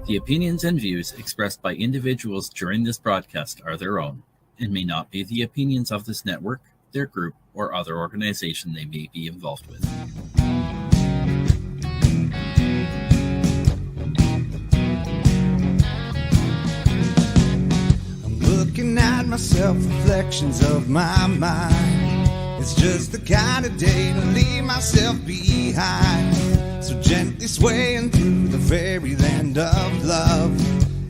The opinions and views expressed by individuals during this broadcast are their own and may not be the opinions of this network, their group, or other organization they may be involved with. I'm looking at myself, reflections of my mind. It's just the kind of day to leave myself behind. So gently swaying through the fairyland of love.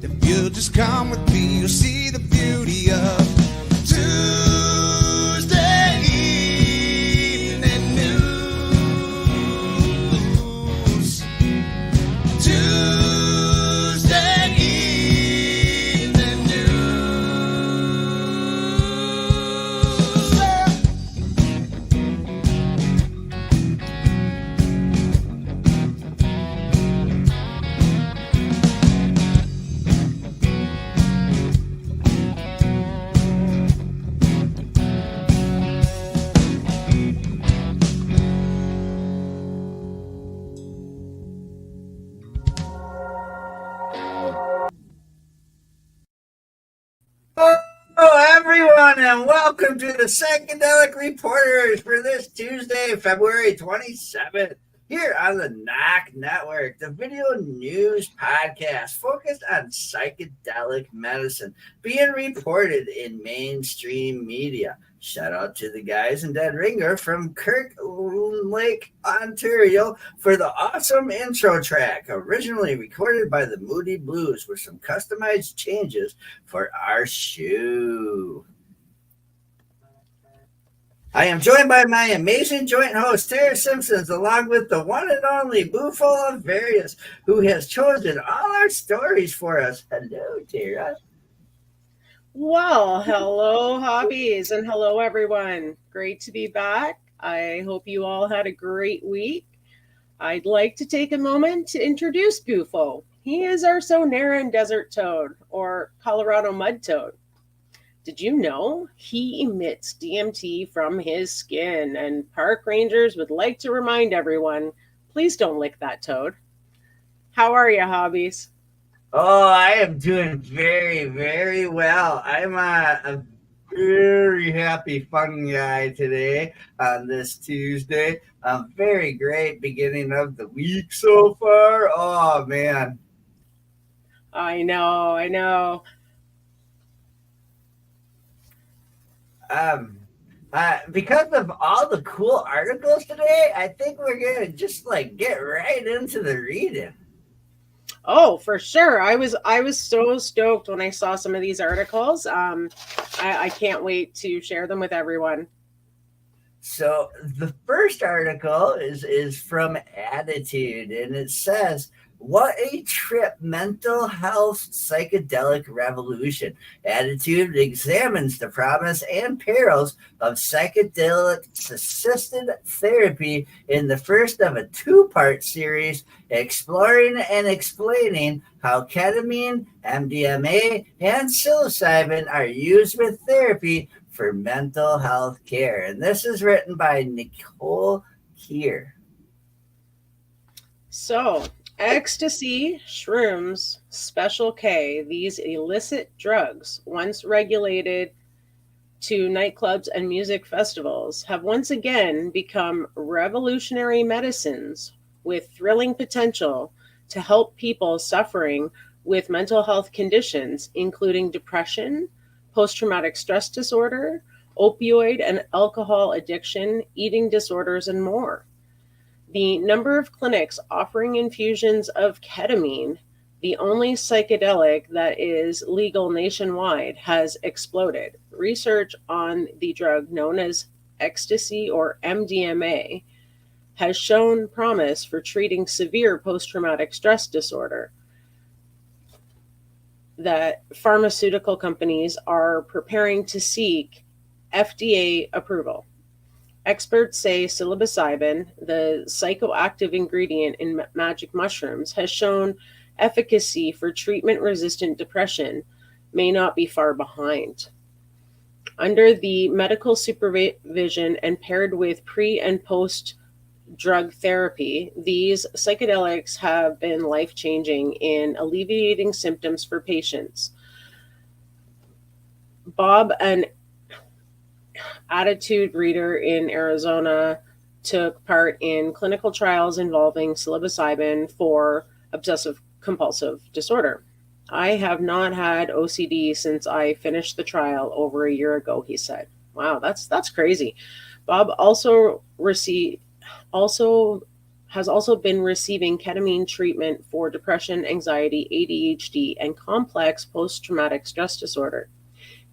If you'll just come with me, you'll see the beauty of Tuesday evening news. Tuesday evening Hello, everyone, and welcome to the Psychedelic Reporters for this Tuesday, February 27th, here on the NOK Network, the video news podcast focused on psychedelic medicine being reported in mainstream media. Shout out to the guys in Dead Ringer from Kirkland Lake, Ontario, for the awesome intro track, originally recorded by the Moody Blues with some customized changes for our show. I am joined by my amazing joint host, Tarra Simpson, along with the one and only Bufo of Various, who has chosen all our stories for us. Hello, Tarra. Well, hello, Hobbies, and hello, everyone. Great to be back. I hope you all had a great week. I'd like to take a moment to introduce Bufo. He is our Sonoran desert toad, or Colorado mud toad. Did you know he emits DMT from his skin? And park rangers would like to remind everyone, please don't lick that toad. How are you, Hobbies? Oh, I am doing very, very well. I'm a very happy, fun guy today on this Tuesday. A very great beginning of the week so far. Oh, man. I know. Because of all the cool articles today, I think we're going to just get right into the reading. Oh, for sure. I was so stoked when I saw some of these articles. I can't wait to share them with everyone. So the first article is from Attitude, and it says, "What a trip, mental health psychedelic revolution." Attitude examines the promise and perils of psychedelic-assisted therapy in the first of a two-part series exploring and explaining how ketamine, MDMA, and psilocybin are used with therapy for mental health care. And this is written by Nicole Keir. So, ecstasy, shrooms, Special K, these illicit drugs, once regulated to nightclubs and music festivals, have once again become revolutionary medicines with thrilling potential to help people suffering with mental health conditions, including depression, post-traumatic stress disorder, opioid and alcohol addiction, eating disorders, and more. The number of clinics offering infusions of ketamine, the only psychedelic that is legal nationwide, has exploded. Research on the drug known as ecstasy or MDMA has shown promise for treating severe post-traumatic stress disorder. That pharmaceutical companies are preparing to seek FDA approval. Experts say psilocybin, the psychoactive ingredient in magic mushrooms, has shown efficacy for treatment-resistant depression, may not be far behind. Under the medical supervision and paired with pre- and post drug therapy, these psychedelics have been life-changing in alleviating symptoms for patients. Bob, an attitude reader in Arizona, took part in clinical trials involving psilocybin for obsessive compulsive disorder. I have not had OCD since I finished the trial over a year ago, he said. Wow, that's crazy. Bob also has also been receiving ketamine treatment for depression, anxiety, ADHD, and complex post-traumatic stress disorder.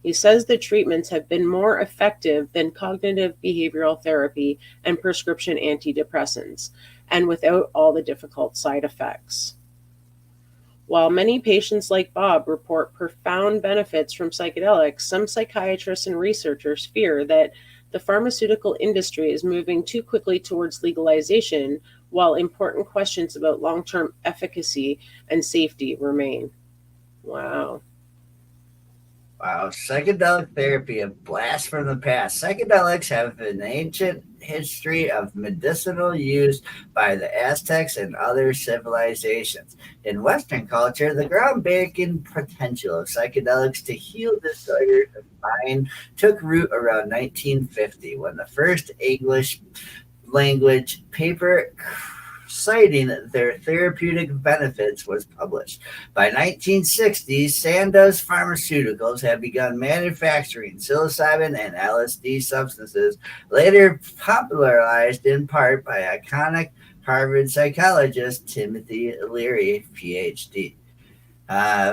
He says the treatments have been more effective than cognitive behavioral therapy and prescription antidepressants, and without all the difficult side effects. While many patients like Bob report profound benefits from psychedelics, some psychiatrists and researchers fear that the pharmaceutical industry is moving too quickly towards legalization, while important questions about long-term efficacy and safety remain. Wow. Wow, psychedelic therapy, a blast from the past. Psychedelics have an ancient history of medicinal use by the Aztecs and other civilizations. In Western culture, the groundbreaking potential of psychedelics to heal disorders of mind took root around 1950 when the first English language paper citing their therapeutic benefits was published. By 1960s, Sandoz Pharmaceuticals had begun manufacturing psilocybin and LSD substances, later popularized in part by iconic Harvard psychologist Timothy Leary, PhD.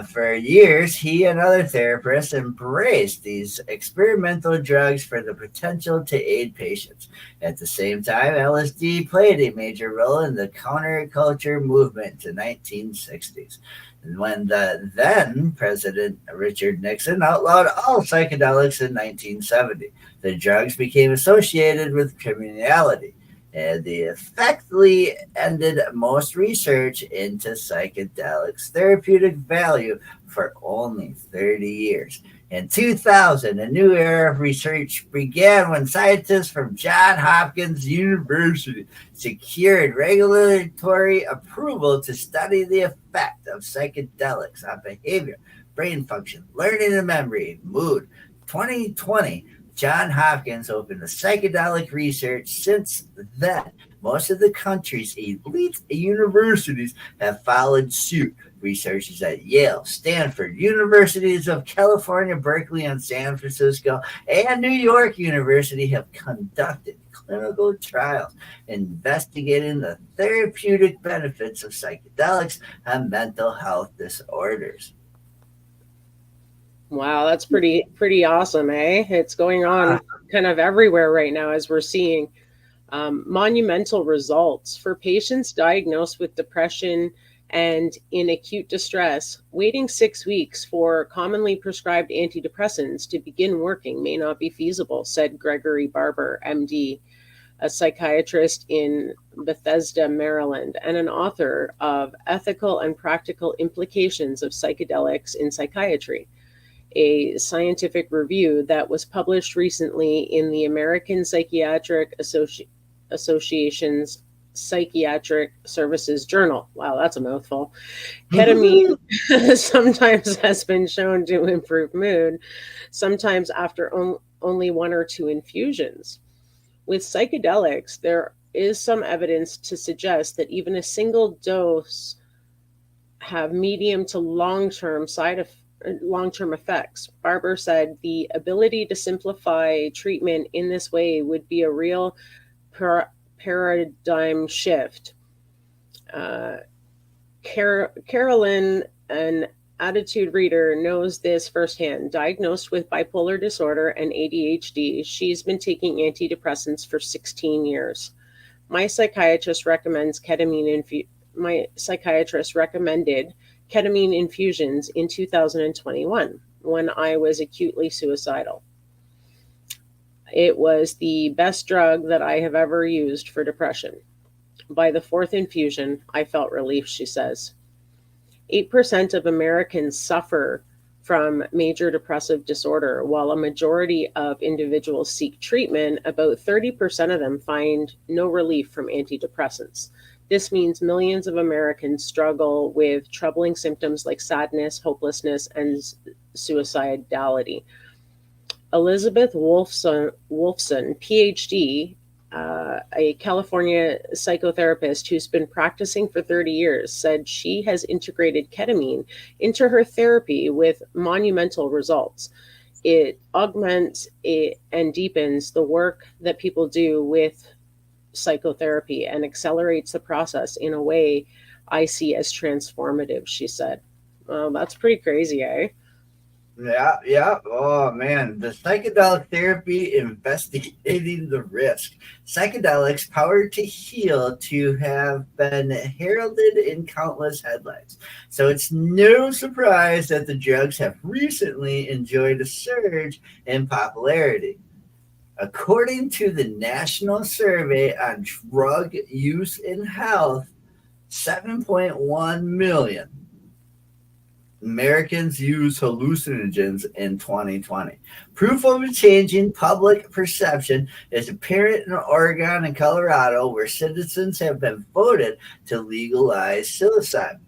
For years, he and other therapists embraced these experimental drugs for the potential to aid patients. At the same time, LSD played a major role in the counterculture movement to 1960s. And when the then President Richard Nixon outlawed all psychedelics in 1970, the drugs became associated with criminality. And they effectively ended most research into psychedelics' therapeutic value for only 30 years. In 2000, a new era of research began when scientists from Johns Hopkins University secured regulatory approval to study the effect of psychedelics on behavior, brain function, learning and memory, mood. 2020, Johns Hopkins opened the psychedelic research. Since then, most of the country's elite universities have followed suit. Researchers at Yale, Stanford, Universities of California, Berkeley, and San Francisco, and New York University have conducted clinical trials investigating the therapeutic benefits of psychedelics on mental health disorders. Wow, that's pretty awesome, eh? It's going on kind of everywhere right now as we're seeing monumental results for patients diagnosed with depression and in acute distress. Waiting 6 weeks for commonly prescribed antidepressants to begin working may not be feasible, said Gregory Barber, MD, a psychiatrist in Bethesda, Maryland, and an author of Ethical and Practical Implications of Psychedelics in Psychiatry, a scientific review that was published recently in the American Psychiatric Association's Psychiatric Services Journal. Wow, that's a mouthful. Ketamine sometimes has been shown to improve mood, sometimes after only 1 or 2 infusions. With psychedelics, there is some evidence to suggest that even a single dose have medium to long-term effects. Barber said the ability to simplify treatment in this way would be a real paradigm shift. Carolyn, an attitude reader, knows this firsthand. Diagnosed with bipolar disorder and ADHD, she's been taking antidepressants for 16 years. My psychiatrist recommended ketamine infusions in 2021 when I was acutely suicidal. It was the best drug that I have ever used for depression. By the 4th infusion, I felt relief, she says. 8% of Americans suffer from major depressive disorder. While a majority of individuals seek treatment, about 30% of them find no relief from antidepressants. This means millions of Americans struggle with troubling symptoms like sadness, hopelessness, and suicidality. Elizabeth Wolfson, PhD, a California psychotherapist who's been practicing for 30 years, said she has integrated ketamine into her therapy with monumental results. It augments and deepens the work that people do with psychotherapy and accelerates the process in a way I see as transformative, she said. Well, that's pretty crazy, eh? Yeah. Oh, man. The psychedelic therapy investigating the risk. Psychedelics power to heal to have been heralded in countless headlines. So it's no surprise that the drugs have recently enjoyed a surge in popularity. According to the National Survey on Drug Use in Health, 7.1 million Americans use hallucinogens in 2020. Proof of a changing public perception is apparent in Oregon and Colorado, where citizens have been voted to legalize psilocybin.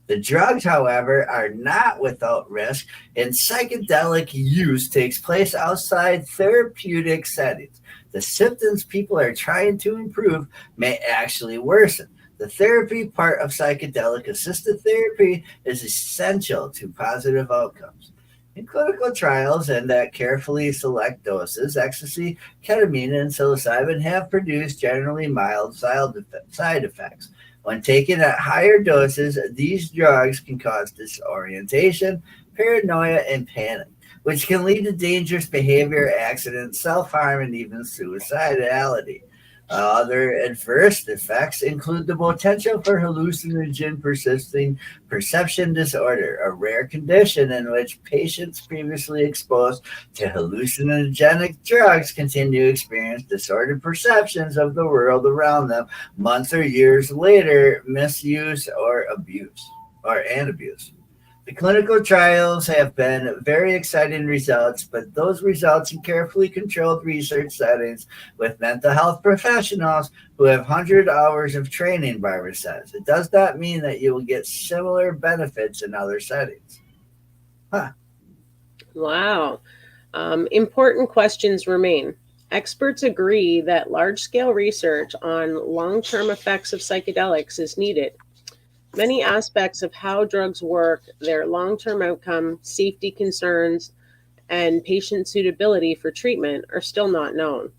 The drugs, however, are not without risk, and psychedelic use takes place outside therapeutic settings. The symptoms people are trying to improve may actually worsen. The therapy part of psychedelic assisted therapy is essential to positive outcomes. In clinical trials and at carefully select doses, ecstasy, ketamine, and psilocybin have produced generally mild side effects. When taken at higher doses, these drugs can cause disorientation, paranoia, and panic, which can lead to dangerous behavior, accidents, self-harm, and even suicidality. Other adverse effects include the potential for hallucinogen persisting perception disorder, a rare condition in which patients previously exposed to hallucinogenic drugs continue to experience distorted perceptions of the world around them months or years later, misuse or abuse. The clinical trials have been very exciting results, but those results in carefully controlled research settings with mental health professionals who have 100 hours of training, Barbara says. It does not mean that you will get similar benefits in other settings. Wow. Important questions remain. Experts agree that large-scale research on long-term effects of psychedelics is needed. Many aspects of how drugs work, their long-term outcome, safety concerns, and patient suitability for treatment are still not known.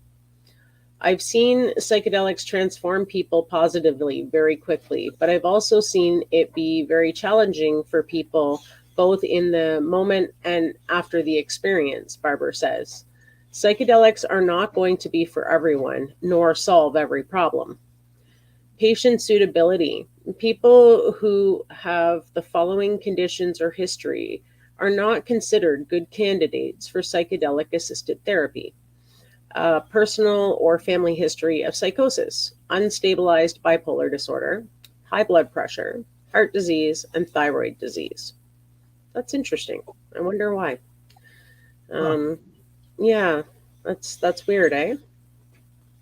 I've seen psychedelics transform people positively very quickly, but I've also seen it be very challenging for people both in the moment and after the experience, Barbara says. Psychedelics are not going to be for everyone, nor solve every problem. Patient suitability. People who have the following conditions or history are not considered good candidates for psychedelic-assisted therapy. Personal or family history of psychosis, unstabilized bipolar disorder, high blood pressure, heart disease, and thyroid disease. That's interesting. I wonder why. Yeah, that's weird, eh?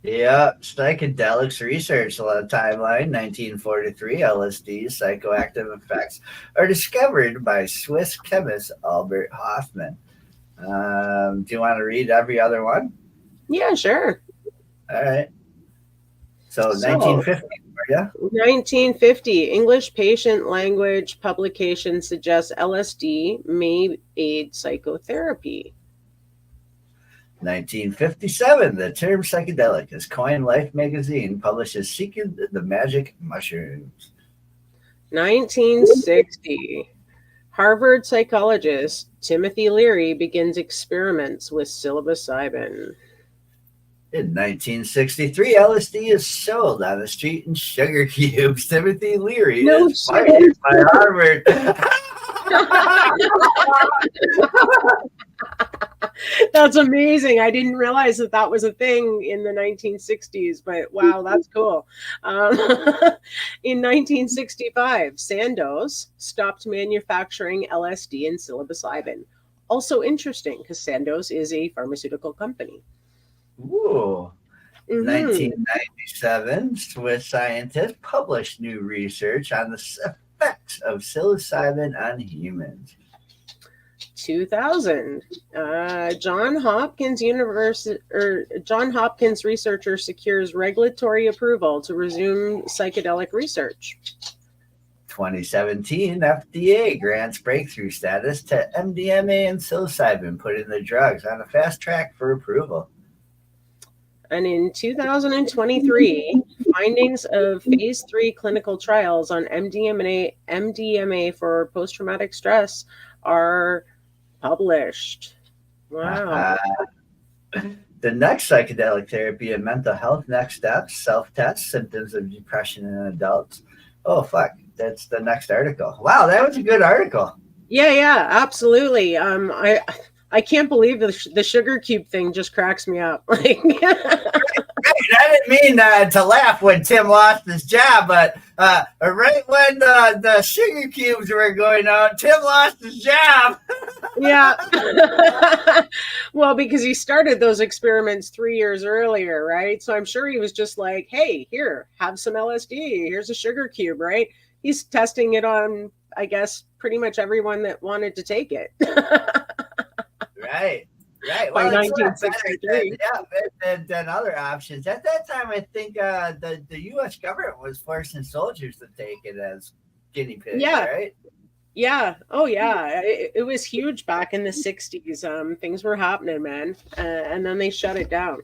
Yeah, psychedelics research, a lot of timeline, 1943, LSD's psychoactive effects are discovered by Swiss chemist Albert Hofmann. Do you want to read every other one? Yeah, sure. All right. So 1950, yeah? 1950, English patient language publication suggests LSD may aid psychotherapy. 1957, the term psychedelic is coined. Life magazine publishes Seeking the Magic Mushrooms. 1960, Harvard psychologist Timothy Leary begins experiments with psilocybin. In 1963, LSD is sold on the street in sugar cubes. Timothy Leary is fired by Harvard. That's amazing. I didn't realize that was a thing in the 1960s, but wow, that's cool. In 1965, Sandoz stopped manufacturing LSD and psilocybin. Also interesting because Sandoz is a pharmaceutical company. Ooh. Mhm. 1997, Swiss scientists published new research on the effects of psilocybin on humans. 2000, Johns Hopkins researcher secures regulatory approval to resume psychedelic research. 2017, FDA grants breakthrough status to MDMA and psilocybin, putting the drugs on a fast track for approval. And in 2023, findings of phase 3 clinical trials on MDMA for post-traumatic stress are published. Wow. The next psychedelic therapy and mental health next steps, self-test, symptoms of depression in adults. Oh, fuck. That's the next article. Wow, that was a good article. Yeah, absolutely. I can't believe the sugar cube thing just cracks me up. Like, I didn't mean to laugh when Tim lost his job, but right when the sugar cubes were going out, Tim lost his job. Yeah. Well, because he started those experiments 3 years earlier, right? So I'm sure he was just like, hey, here, have some LSD. Here's a sugar cube, right? He's testing it on, I guess, pretty much everyone that wanted to take it. Right. By Well, 1963. than other options. At that time, I think the U.S. government was forcing soldiers to take it as guinea pigs, right? Yeah. Oh, yeah. It was huge back in the 60s. Things were happening, man. And then they shut it down.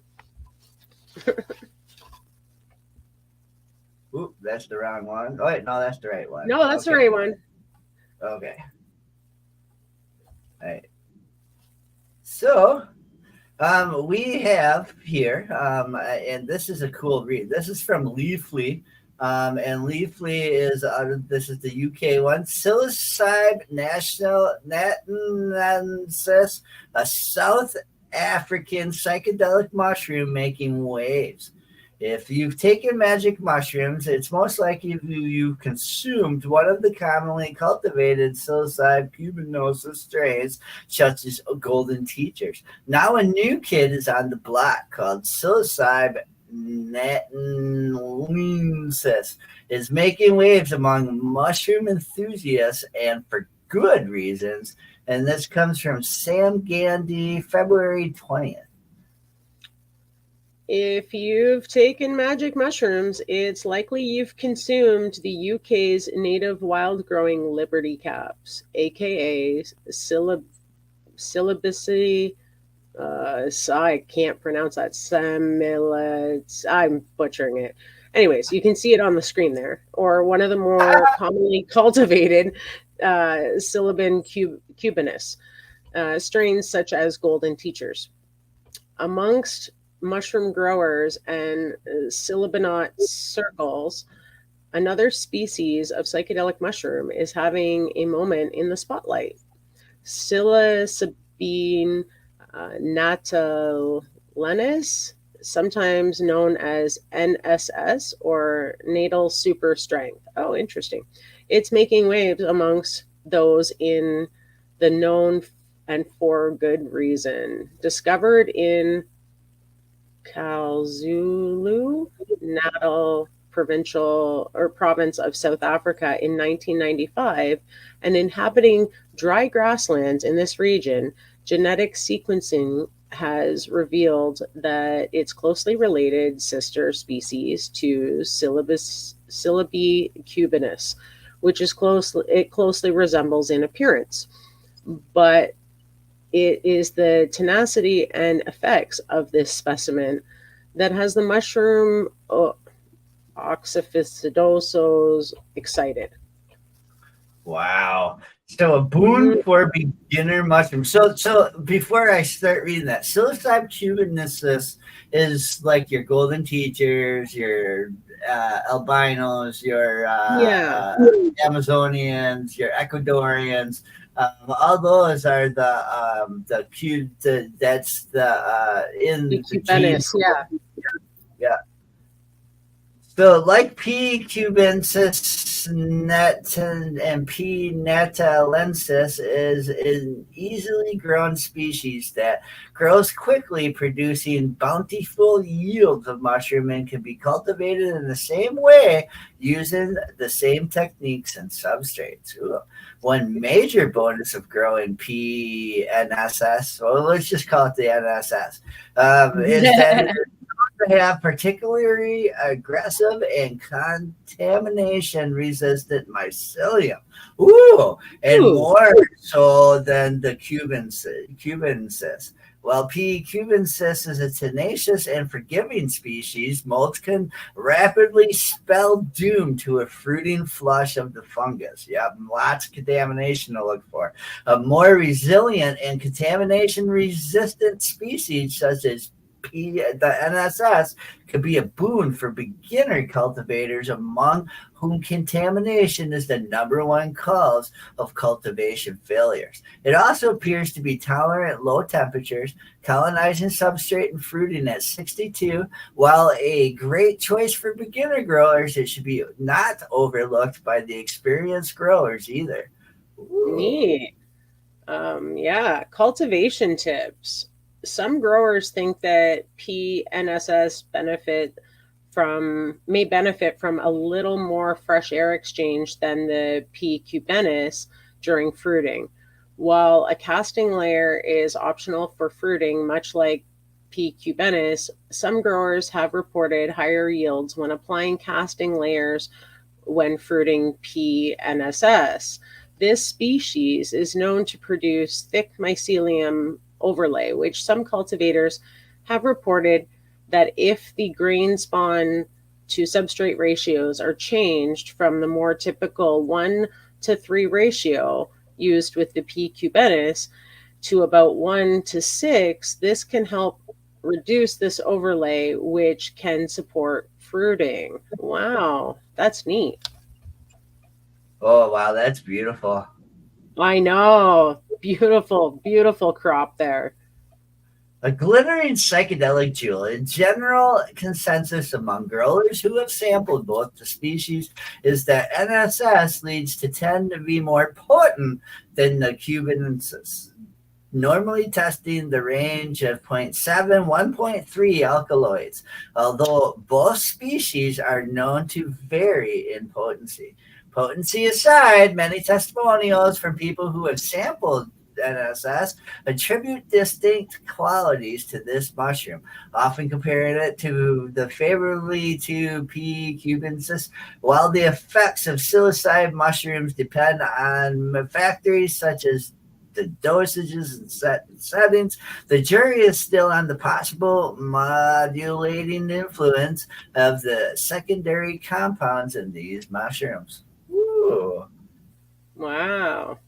Oop, that's the wrong one. Oh, wait, no, that's the right one. No, that's the right one. Okay. All right. So, we have here, and this is a cool read. This is from Leafly, and Leafly is this is the UK one. Psilocybe natanensis, a South African psychedelic mushroom making waves. If you've taken magic mushrooms, it's most likely you consumed one of the commonly cultivated psilocybe pubinosus strains, such as golden teachers. Now a new kid is on the block called psilocybe natanensis, is making waves among mushroom enthusiasts, and for good reasons. And this comes from Sam Gandy, February 20th. If you've taken magic mushrooms, it's likely you've consumed the UK's native wild-growing liberty caps, aka Psilocybin. I can't pronounce that. I'm butchering it. Anyways, you can see it on the screen there. Or one of the more commonly cultivated Psilocybin cubanus, strains such as golden teachers. Amongst mushroom growers and psilocybinoid circles, another species of psychedelic mushroom is having a moment in the spotlight. Psilocybin natalensis, sometimes known as NSS or natal super strength. Oh, interesting. It's making waves amongst those in the known and for good reason. Discovered in KwaZulu Natal province of South Africa in 1995, and inhabiting dry grasslands in this region, genetic sequencing has revealed that it's closely related sister species to Psilocybe cubanus, which is closely resembles in appearance, but it is the tenacity and effects of this specimen that has the mushroom aficionados excited. Wow. So a boon for beginner mushrooms. So before I start reading that, psilocybe cubanus is like your golden teachers, your albinos, your Amazonians, your Ecuadorians. All those are the cube. That's the in The the gene. cubenus, yeah. Yeah. So, like P. cubensis and P. natalensis is an easily grown species that grows quickly, producing bountiful yields of mushroom and can be cultivated in the same way using the same techniques and substrates. Ooh. One major bonus of growing PNSS, well, let's just call it the NSS, is that it to have particularly aggressive and contamination resistant mycelium. Ooh, and Ooh. more so than the cubensis. While P. cubensis is a tenacious and forgiving species, molds can rapidly spell doom to a fruiting flush of the fungus. Yep, lots of contamination to look for. A more resilient and contamination resistant species such as the NSS could be a boon for beginner cultivators, among whom contamination is the number one cause of cultivation failures. It also appears to be tolerant at low temperatures, colonizing substrate and fruiting at 62. While a great choice for beginner growers, it should be not overlooked by the experienced growers either. Ooh. Neat. Yeah, cultivation tips. Some growers think that PNSS may benefit from a little more fresh air exchange than the P. cubennis during fruiting. While a casting layer is optional for fruiting, much like P. cubennis, some growers have reported higher yields when applying casting layers when fruiting PNSS. This species is known to produce thick mycelium overlay, which some cultivators have reported that if the grain spawn to substrate ratios are changed from the more typical 1:3 ratio used with the P. cubennis to about 1:6, this can help reduce this overlay, which can support fruiting. Wow, that's neat. Oh, wow, that's beautiful. I know. Beautiful, beautiful crop there. A glittering psychedelic jewel. In general consensus among growers who have sampled both the species is that NSS leads to tend to be more potent than the cubensis, normally testing the range of 0.7, 1.3 alkaloids, although both species are known to vary in potency. Potency aside, many testimonials from people who have sampled NSS attribute distinct qualities to this mushroom, often comparing it to the favorably to P. cubensis. While the effects of psilocybe mushrooms depend on factors such as the dosages and settings, the jury is still on the possible modulating influence of the secondary compounds in these mushrooms. Ooh. Wow.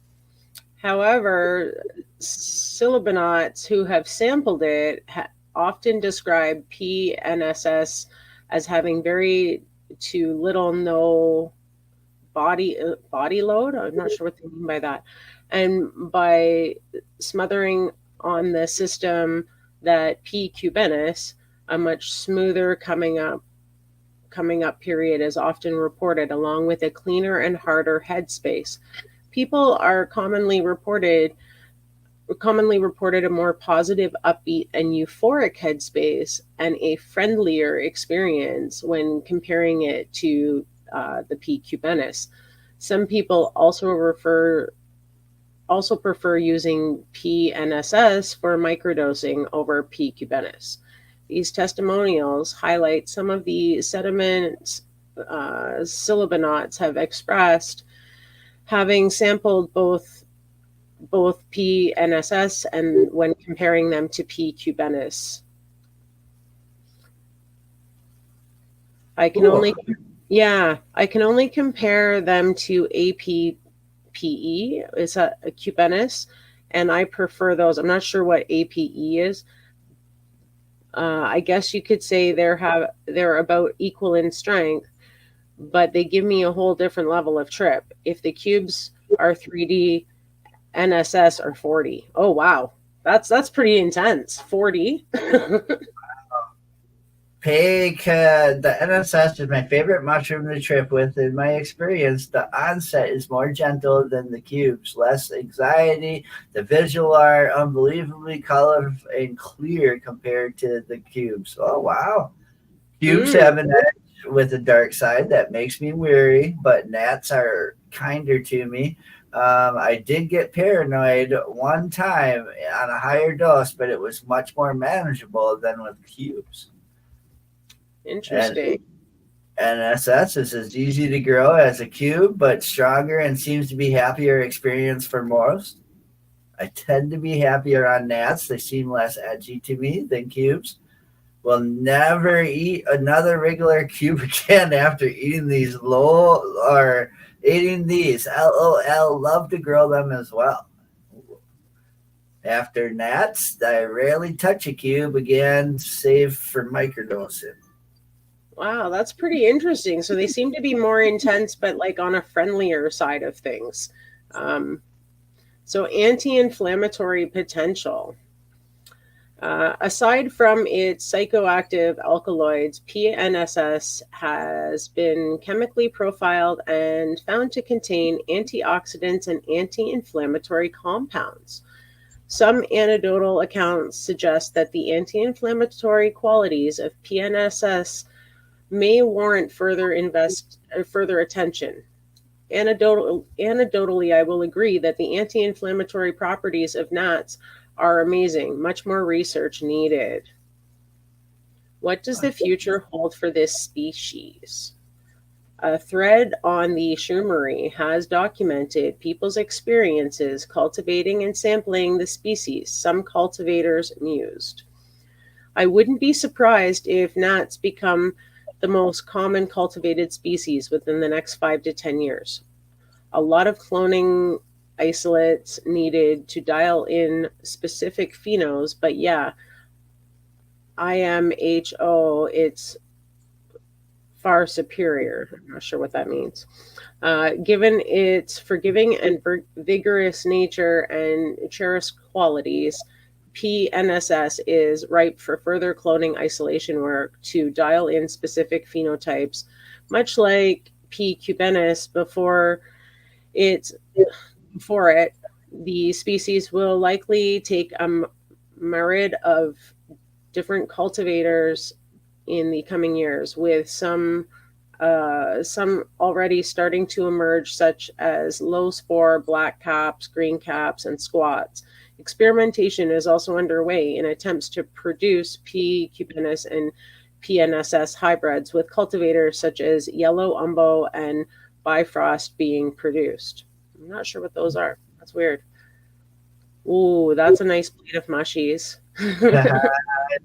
However, silibonauts who have sampled it often describe PNSS as having very to little no body load. I'm not sure what they mean by that. And by smothering on the system that P. cubennis, a much smoother coming up period is often reported, along with a cleaner and harder headspace. People are commonly reported a more positive, upbeat, and euphoric headspace and a friendlier experience when comparing it to the P. cubennis. Some people also prefer using PNSS for microdosing over P. cubennis. These testimonials highlight some of the sentiments silibonauts have expressed, having sampled both PNSS and when comparing them to P. cubennis. I can only compare them to APPE, is a cubennis, and I prefer those. I'm not sure what APE is. I guess you could say they're about equal in strength, but they give me a whole different level of trip. If the cubes are 3D NSS are 40. Oh wow, that's pretty intense. 40. The NSS is my favorite mushroom to trip with. In my experience, the onset is more gentle than the cubes, less anxiety. The visual are unbelievably colorful and clear compared to the cubes. Oh, wow. Cubes have an edge with a dark side that makes me weary, but gnats are kinder to me. I did get paranoid one time on a higher dose, but it was much more manageable than with cubes. Interesting. And NSS is as easy to grow as a cube, but stronger and seems to be happier experience for most. I tend to be happier on gnats. They seem less edgy to me than cubes. Will never eat another regular cube again after eating these. LOL. Love to grow them as well. After gnats, I rarely touch a cube again, save for microdosing. Wow, that's pretty interesting. So they seem to be more intense, but like on a friendlier side of things. So anti-inflammatory potential. Aside from its psychoactive alkaloids, PNSS has been chemically profiled and found to contain antioxidants and anti-inflammatory compounds. Some anecdotal accounts suggest that the anti-inflammatory qualities of PNSS may warrant further attention. Anecdotally, I will agree that the anti-inflammatory properties of gnats are amazing. Much more research needed. What does the future hold for this species? A thread on the Shroomery has documented people's experiences cultivating and sampling the species. Some cultivators mused. I wouldn't be surprised if gnats become the most common cultivated species within the next 5 to 10 years. A lot of cloning isolates needed to dial in specific phenos, but yeah, IMHO, it's far superior. I'm not sure what that means. Given its forgiving and vigorous nature and cherished qualities, PNSS is ripe for further cloning isolation work to dial in specific phenotypes, much like P. cubenus. Before it, the species will likely take a myriad of different cultivators in the coming years, with some already starting to emerge, such as low spore, black caps, green caps, and squats. Experimentation is also underway in attempts to produce P. cubenus and PNSS hybrids, with cultivators such as Yellow Umbo and Bifrost being produced. I'm not sure what those are. That's weird. Ooh, that's a nice plate of mushies.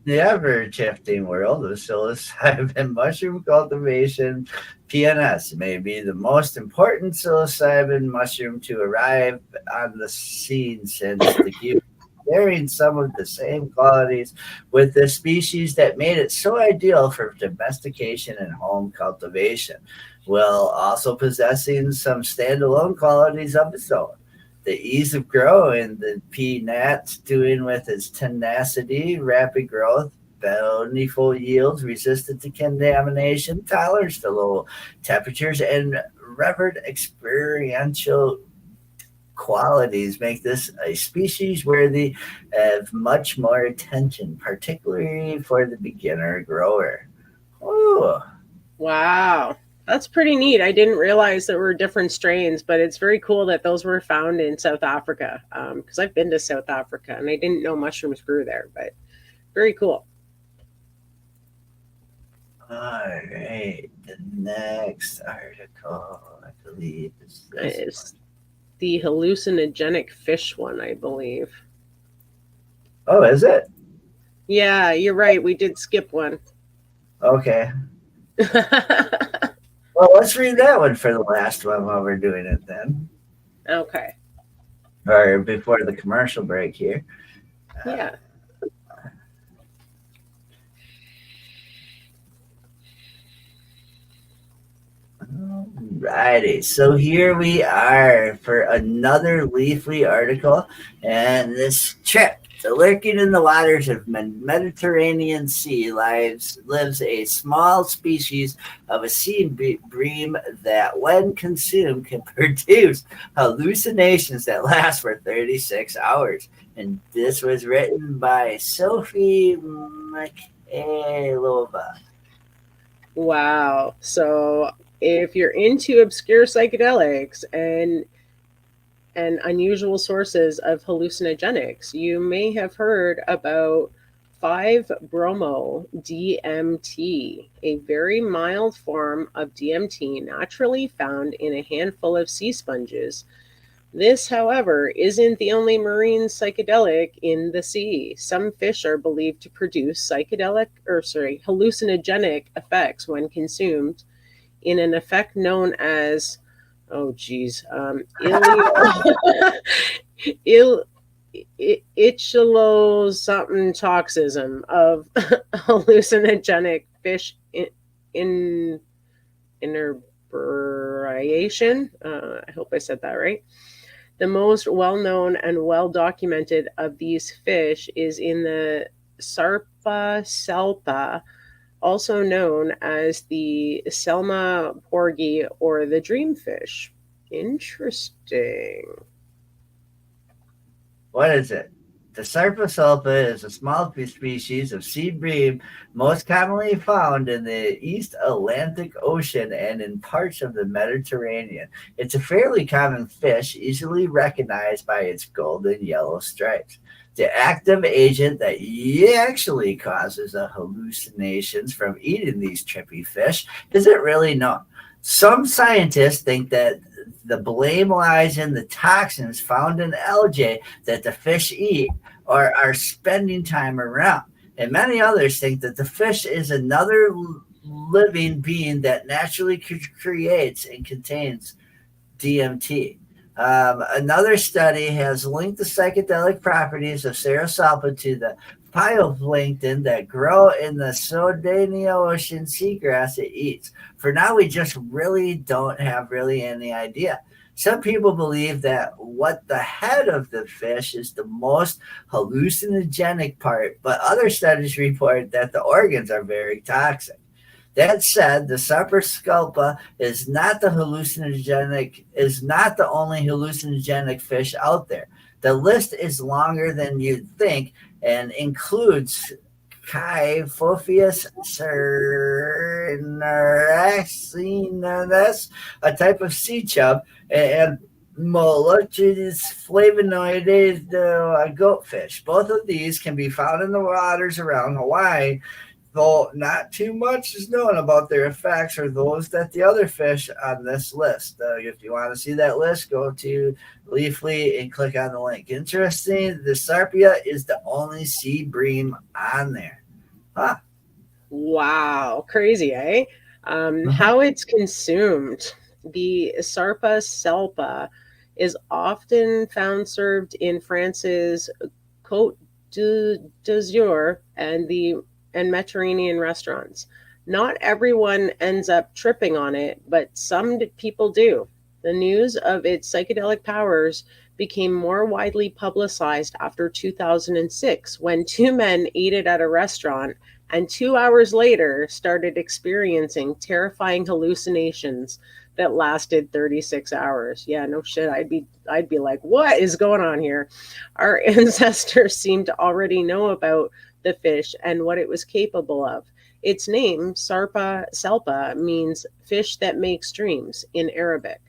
The ever-shifting world of psilocybin mushroom cultivation, PNS may be the most important psilocybin mushroom to arrive on the scene since the cube, sharing some of the same qualities with the species that made it so ideal for domestication and home cultivation, while also possessing some standalone qualities of its own. The ease of growing the pea gnat's doing with its tenacity, rapid growth, bountiful yields, resistant to contamination, tolerance to low temperatures, and revered experiential qualities make this a species worthy of much more attention, particularly for the beginner grower. Ooh. Wow. That's pretty neat. I didn't realize there were different strains, but it's very cool that those were found in South Africa, because I've been to South Africa and I didn't know mushrooms grew there, but very cool. All right. The next article, I believe, is this It's the hallucinogenic fish one, I believe. Oh, is it? Yeah, you're right. We did skip one. Okay. Well, let's read that one for the last one while we're doing it then. Okay. Or before the commercial break here. Yeah. Righty, so here we are for another Leafly article, and this trip. Lurking in the waters of Mediterranean Sea lives a small species of a sea bream that, when consumed, can produce hallucinations that last for 36 hours. And this was written by Sophie Mikhailova. Wow. So if you're into obscure psychedelics and unusual sources of hallucinogenics, you may have heard about 5-bromo DMT, a very mild form of DMT naturally found in a handful of sea sponges. This, however, isn't the only marine psychedelic in the sea. Some fish are believed to produce hallucinogenic effects when consumed in an effect known as, ichilo something toxism of hallucinogenic fish inebriation. I hope I said that right. The most well-known and well-documented of these fish is in the Sarpa selpa, also known as the Selma porgy or the dreamfish. Interesting. What is it? The Sarpa sulpa is a small species of sea bream most commonly found in the East Atlantic Ocean and in parts of the Mediterranean. It's a fairly common fish, easily recognized by its golden yellow stripes. The active agent that actually causes the hallucinations from eating these trippy fish isn't really known. Some scientists think that the blame lies in the toxins found in algae that the fish eat or are spending time around. And many others think that the fish is another living being that naturally creates and contains DMT. Another study has linked the psychedelic properties of psilocybe to the phytoplankton that grow in the Sardinia Ocean seagrass it eats. For now, we just really don't have really any idea. Some people believe that what the head of the fish is the most hallucinogenic part, but other studies report that the organs are very toxic. That said, the Sarpa is not the only hallucinogenic fish out there. The list is longer than you'd think and includes Kyphophilus cernaracinus, a type of sea chub, and Molotchides flavonoides, goatfish. Both of these can be found in the waters around Hawaii, though not too much is known about their effects or those that the other fish on this list. If you want to see that list, go to Leafly and click on the link. Interesting, the Sarpia is the only sea bream on there. Huh. Wow, crazy, eh? How it's consumed. The Sarpa selpa is often found served in France's Côte d'Azur and Mediterranean restaurants. Not everyone ends up tripping on it, but some people do. The news of its psychedelic powers became more widely publicized after 2006 when two men ate it at a restaurant and 2 hours later started experiencing terrifying hallucinations that lasted 36 hours. Yeah, no shit. I'd be like, what is going on here? Our ancestors seem to already know about the fish and what it was capable of. Its name, Sarpa selpa, means fish that makes dreams in Arabic.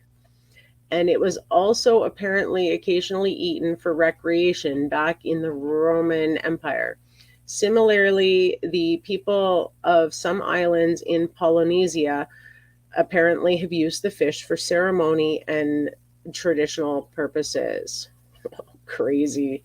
And it was also apparently occasionally eaten for recreation back in the Roman Empire. Similarly, the people of some islands in Polynesia apparently have used the fish for ceremony and traditional purposes. Crazy.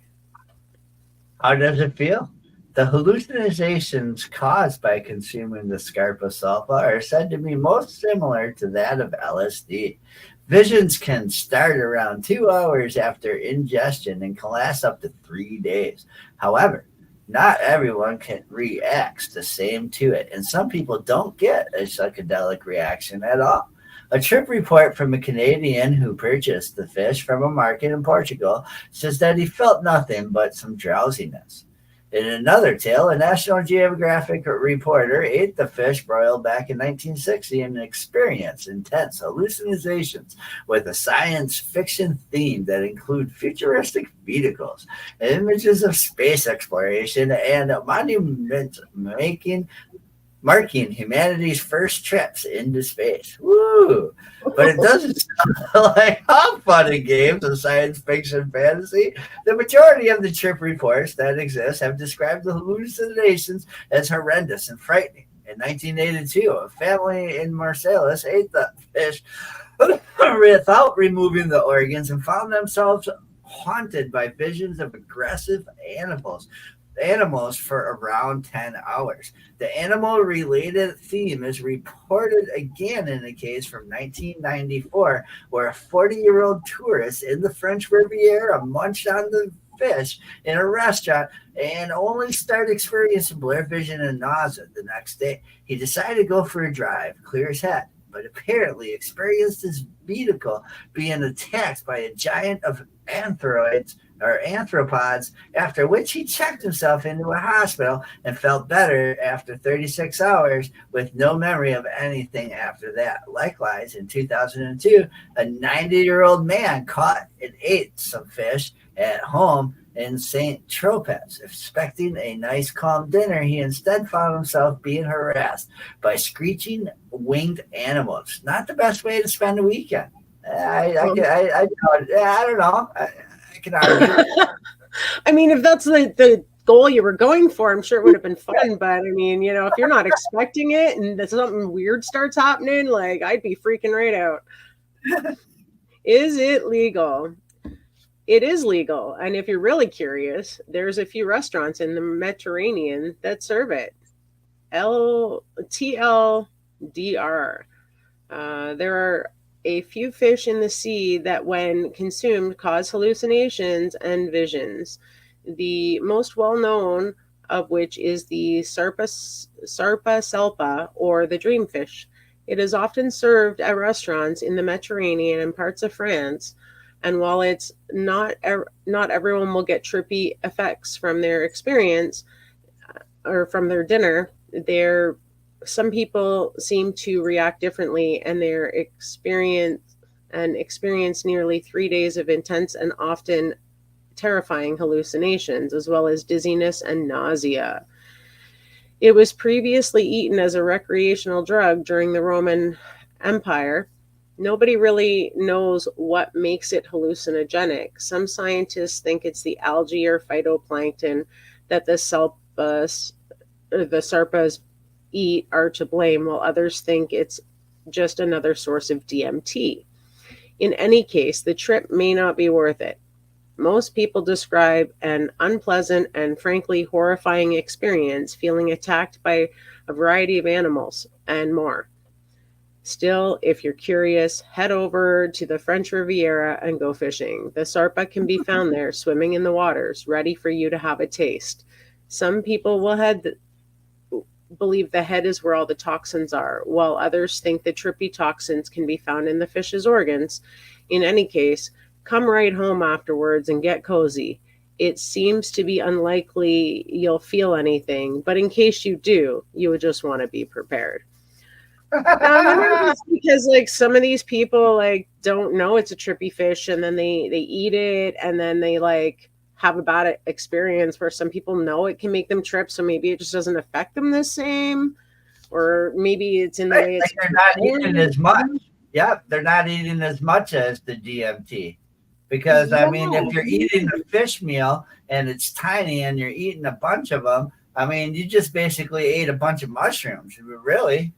How does it feel? The hallucinations caused by consuming the Sarpa sulfa are said to be most similar to that of LSD. Visions can start around 2 hours after ingestion and can last up to 3 days. However, not everyone reacts the same to it, and some people don't get a psychedelic reaction at all. A trip report from a Canadian who purchased the fish from a market in Portugal says that he felt nothing but some drowsiness. In another tale, a National Geographic reporter ate the fish broiled back in 1960 and experienced intense hallucinations with a science fiction theme that include futuristic vehicles, images of space exploration, and a monument marking humanity's first trips into space. Woo! But it doesn't sound like how fun and games of science fiction fantasy. The majority of the trip reports that exist have described the hallucinations as horrendous and frightening. In 1982, a family in Marcellus ate the fish without removing the organs and found themselves haunted by visions of aggressive animals for around 10 hours. The animal related theme is reported again in a case from 1994 where a 40-year-old tourist in the French Riviera munched on the fish in a restaurant and only started experiencing blurry vision and nausea the next day. He decided to go for a drive, clear his head, but apparently experienced his vehicle being attacked by a giant of anthropods, after which he checked himself into a hospital and felt better after 36 hours with no memory of anything after that. Likewise, in 2002, a 90-year-old man caught and ate some fish at home in St. Tropez. Expecting a nice, calm dinner, he instead found himself being harassed by screeching winged animals. Not the best way to spend a weekend. I don't know. I can argue. I mean, if that's the goal you were going for, I'm sure it would have been fun. But I mean, if you're not expecting it and something weird starts happening, like I'd be freaking right out. Is it legal? It is legal. And if you're really curious, there's a few restaurants in the Mediterranean that serve it. TLDR. There are a few fish in the sea that, when consumed, cause hallucinations and visions. The most well-known of which is the Sarpa selpa, or the dreamfish. It is often served at restaurants in the Mediterranean and parts of France. And while it's not everyone will get trippy effects from their experience or from their dinner, some people seem to react differently, and experience nearly 3 days of intense and often terrifying hallucinations, as well as dizziness and nausea. It was previously eaten as a recreational drug during the Roman Empire. Nobody really knows what makes it hallucinogenic. Some scientists think it's the algae or phytoplankton that the sarpas eat are to blame, while others think it's just another source of DMT. In any case, the trip may not be worth it. Most people describe an unpleasant and frankly horrifying experience, feeling attacked by a variety of animals and more. Still, if you're curious, head over to the French Riviera and go fishing. The sarpa can be found there, swimming in the waters, ready for you to have a taste. Some people believe the head is where all the toxins are, while others think the trippy toxins can be found in the fish's organs. In any case, come right home afterwards and get cozy. It seems to be unlikely you'll feel anything, but in case you do, you would just want to be prepared. I wonder if it's because some of these people don't know it's a trippy fish, and then they eat it, and then they have a bad experience, where some people know it can make them trip, so maybe it just doesn't affect them the same, or maybe it's in the way it's they're not eating as much. Yeah, they're not eating as much as the DMT, because I mean, if you're eating a fish meal and it's tiny and you're eating a bunch of them, I mean, you just basically ate a bunch of mushrooms, really.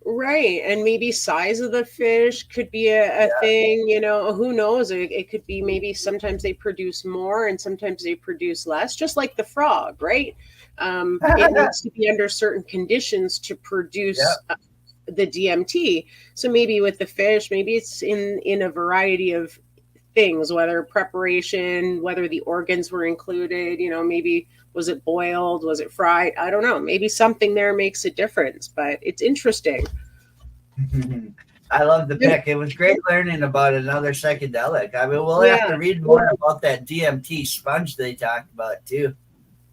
Right. And maybe size of the fish could be a thing, who knows? It could be maybe sometimes they produce more and sometimes they produce less, just like the frog, right? It needs to be under certain conditions to produce the DMT. So maybe with the fish, maybe it's in a variety of things, whether preparation, whether the organs were included, maybe was it boiled, was it fried? I don't know. Maybe something there makes a difference, but it's interesting. I love the pick. It was great learning about another psychedelic. I mean, we'll have to read more about that DMT sponge they talked about too.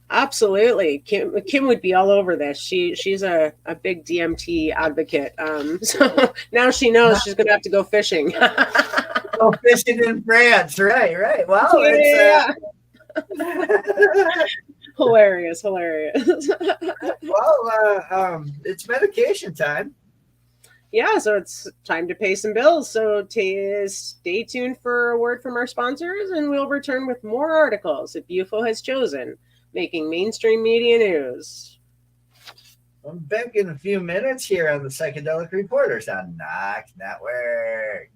Absolutely. Kim would be all over this. She's a big DMT advocate. So now she knows she's going to have to go fishing. Go fishing in France. Right. Wow. Yeah. Hilarious. Well, it's medication time. Yeah, so it's time to pay some bills. So stay tuned for a word from our sponsors, and we'll return with more articles that UFO has chosen, making mainstream media news. I'm back in a few minutes here on the Psychedelic Reporters on NOK Network.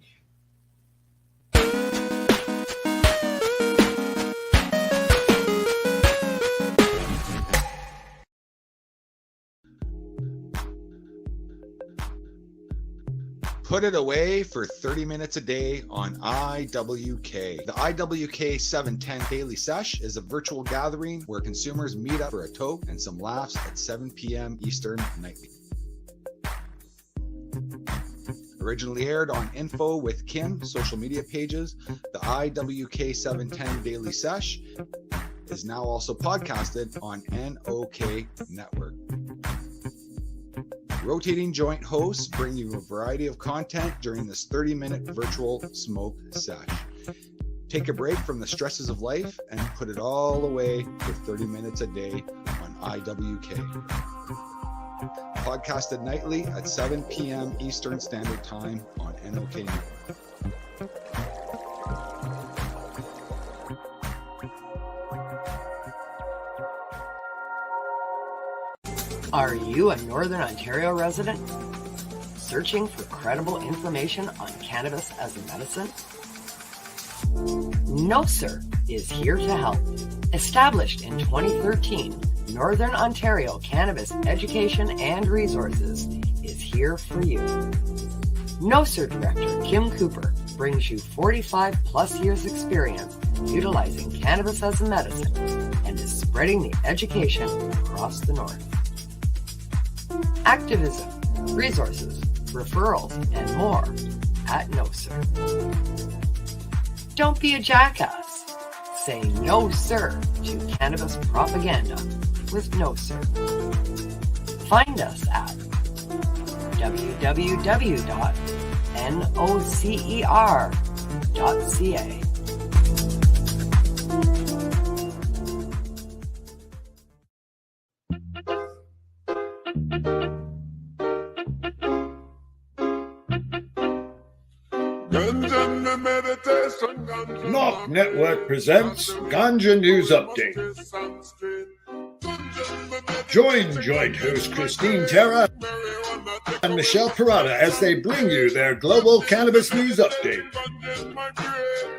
Put it away for 30 minutes a day on IWK. The IWK 710 Daily Sesh is a virtual gathering where consumers meet up for a toke and some laughs at 7 p.m. Eastern nightly. Originally aired on Info with Kim social media pages, the IWK 710 Daily Sesh is now also podcasted on NOK Network. Rotating joint hosts bring you a variety of content during this 30-minute virtual smoke sesh. Take a break from the stresses of life and put it all away for 30 minutes a day on IWK. Podcasted nightly at 7 p.m. Eastern Standard Time on NOK Network. Are you a Northern Ontario resident searching for credible information on cannabis as a medicine? No Sir is here to help. Established in 2013, Northern Ontario Cannabis Education and Resources is here for you. No Sir Director Kim Cooper brings you 45 plus years experience utilizing cannabis as a medicine and is spreading the education across the North. Activism, resources, referrals, and more at No Sir. Don't be a jackass. Say no sir to cannabis propaganda with No Sir. Find us at www.nocer.ca. NOK Network presents Ganja News Update. Join joint host Christine Tarra and Michelle Parada as they bring you their global cannabis news update.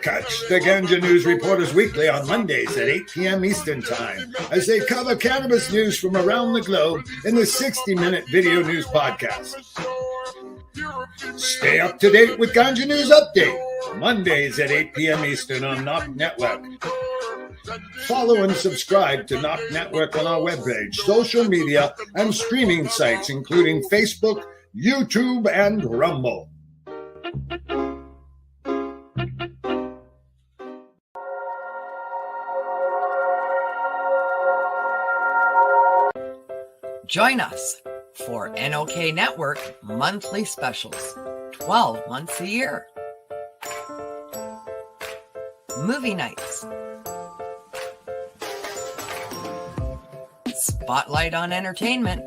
Catch the Ganja News Reporters weekly on Mondays at 8 p.m. Eastern Time as they cover cannabis news from around the globe in the 60-minute video news podcast. Stay up to date with Ganja News Update, Mondays at 8 p.m. Eastern on NOK Network. Follow and subscribe to NOK Network on our webpage, social media, and streaming sites, including Facebook, YouTube, and Rumble. Join us for NOK Network monthly specials, 12 months a year. Movie nights. Spotlight on entertainment.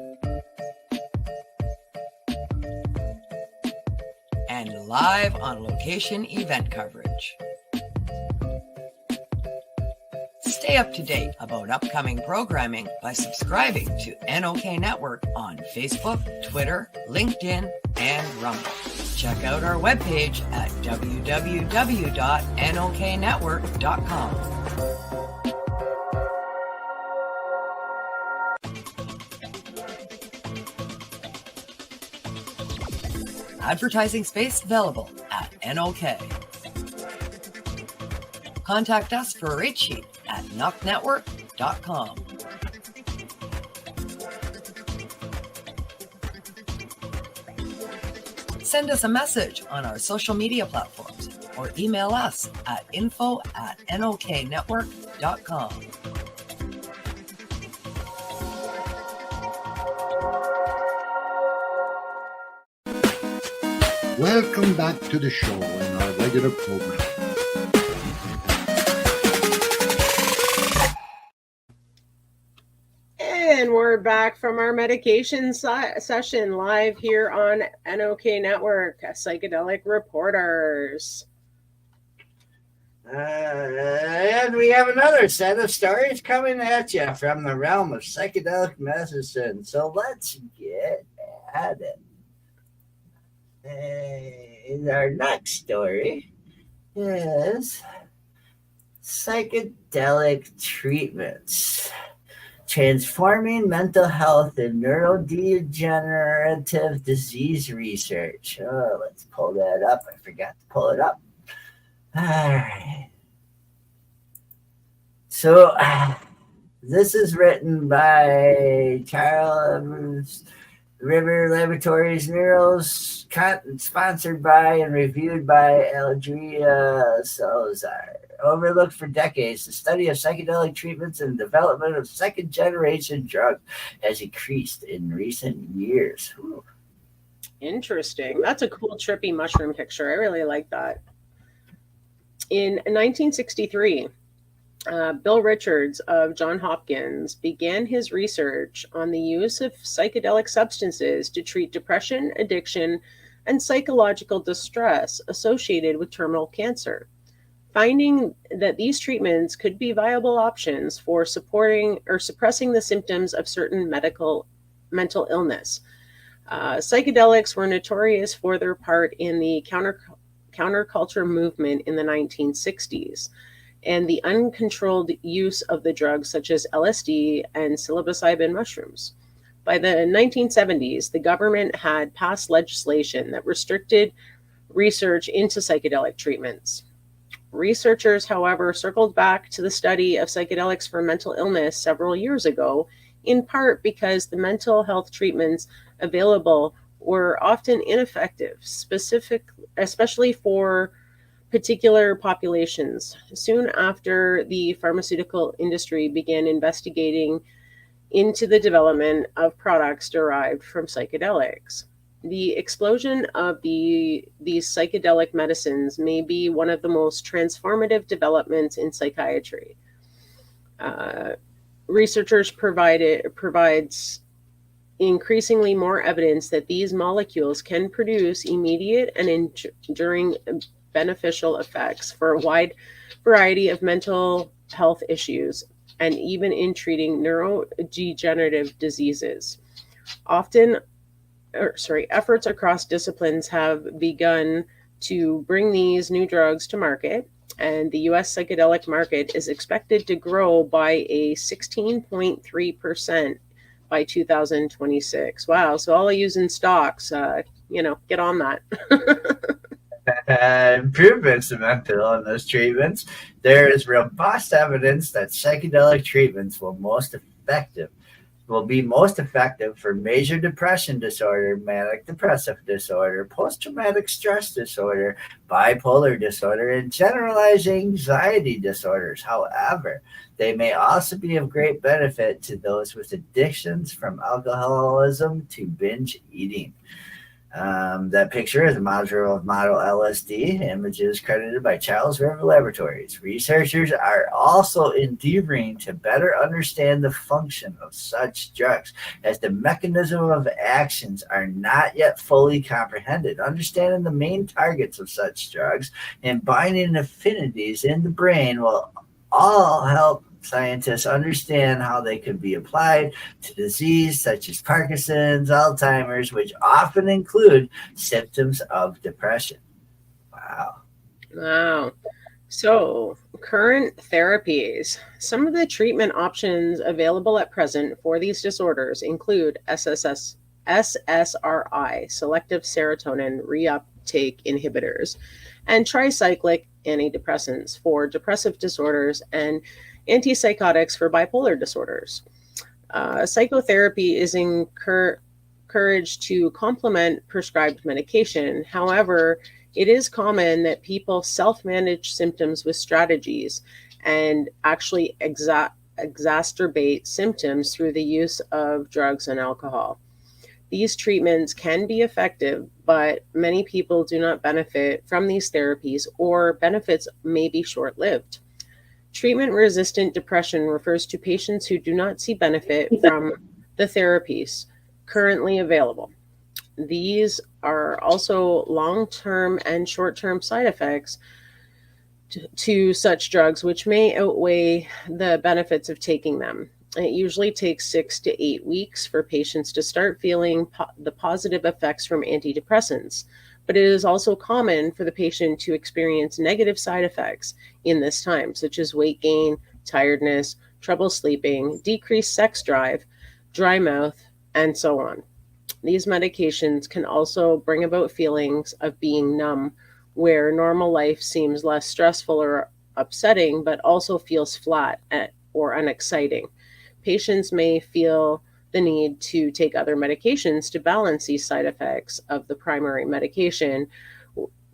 And live on location event coverage. Stay up to date about upcoming programming by subscribing to NOK Network on Facebook, Twitter, LinkedIn, and Rumble. Check out our webpage at www.noknetwork.com. Advertising space available at NOK. Contact us for a rate sheet at noknetwork.com. Send us a message on our social media platforms or email us at info@noknetwork.com. Welcome back to the show in our regular program. And we're back from our medication session live here on NOK Network, Psychedelic Reporters. And we have another set of stories coming at you from the realm of psychedelic medicine. So let's get at it. Our next story is psychedelic treatments. Transforming mental health and neurodegenerative disease research. Oh, let's pull that up. I forgot to pull it up. All right. So this is written by Charles River Laboratories Neurals, sponsored by and reviewed by Aldria Salazar. Overlooked for decades, the study of psychedelic treatments and development of second-generation drugs has increased in recent years. Ooh. Interesting. That's a cool, trippy mushroom picture. I really like that. In 1963, Bill Richards of Johns Hopkins began his research on the use of psychedelic substances to treat depression, addiction, and psychological distress associated with terminal cancer, finding that these treatments could be viable options for supporting or suppressing the symptoms of certain mental illness. Psychedelics were notorious for their part in the counterculture movement in the 1960s, and the uncontrolled use of the drugs such as LSD and psilocybin mushrooms. By the 1970s, the government had passed legislation that restricted research into psychedelic treatments. Researchers, however, circled back to the study of psychedelics for mental illness several years ago, in part because the mental health treatments available were often ineffective, especially for particular populations. Soon after, the pharmaceutical industry began investigating into the development of products derived from psychedelics. The explosion of these psychedelic medicines may be one of the most transformative developments in psychiatry. Researchers provides increasingly more evidence that these molecules can produce immediate and enduring beneficial effects for a wide variety of mental health issues, and even in treating neurodegenerative diseases. Efforts across disciplines have begun to bring these new drugs to market, and the U.S. psychedelic market is expected to grow by a 16.3% by 2026. Wow! So all of you in stocks, get on that. Improvements in mental illness treatments. There is robust evidence that psychedelic treatments will be most effective for major depression disorder, manic depressive disorder, post-traumatic stress disorder, bipolar disorder, and generalized anxiety disorders. However, they may also be of great benefit to those with addictions, from alcoholism to binge eating. That picture is a model LSD. Images credited by Charles River Laboratories. Researchers are also endeavoring to better understand the function of such drugs, as the mechanism of actions are not yet fully comprehended. Understanding the main targets of such drugs and binding affinities in the brain will all help scientists understand how they could be applied to disease such as Parkinson's, Alzheimer's, which often include symptoms of depression. Wow. So, current therapies. Some of the treatment options available at present for these disorders include SSRI, selective serotonin reuptake inhibitors, and tricyclic antidepressants for depressive disorders, and antipsychotics for bipolar disorders. Psychotherapy is encouraged to complement prescribed medication. However, it is common that people self-manage symptoms with strategies and actually exacerbate symptoms through the use of drugs and alcohol. These treatments can be effective, but many people do not benefit from these therapies, or benefits may be short-lived. Treatment-resistant depression refers to patients who do not see benefit from the therapies currently available. These are also long-term and short-term side effects to such drugs, which may outweigh the benefits of taking them. It usually takes 6 to 8 weeks for patients to start feeling the positive effects from antidepressants, but it is also common for the patient to experience negative side effects in this time, such as weight gain, tiredness, trouble sleeping, decreased sex drive, dry mouth, and so on. These medications can also bring about feelings of being numb, where normal life seems less stressful or upsetting, but also feels flat or unexciting. Patients may feel the need to take other medications to balance these side effects of the primary medication,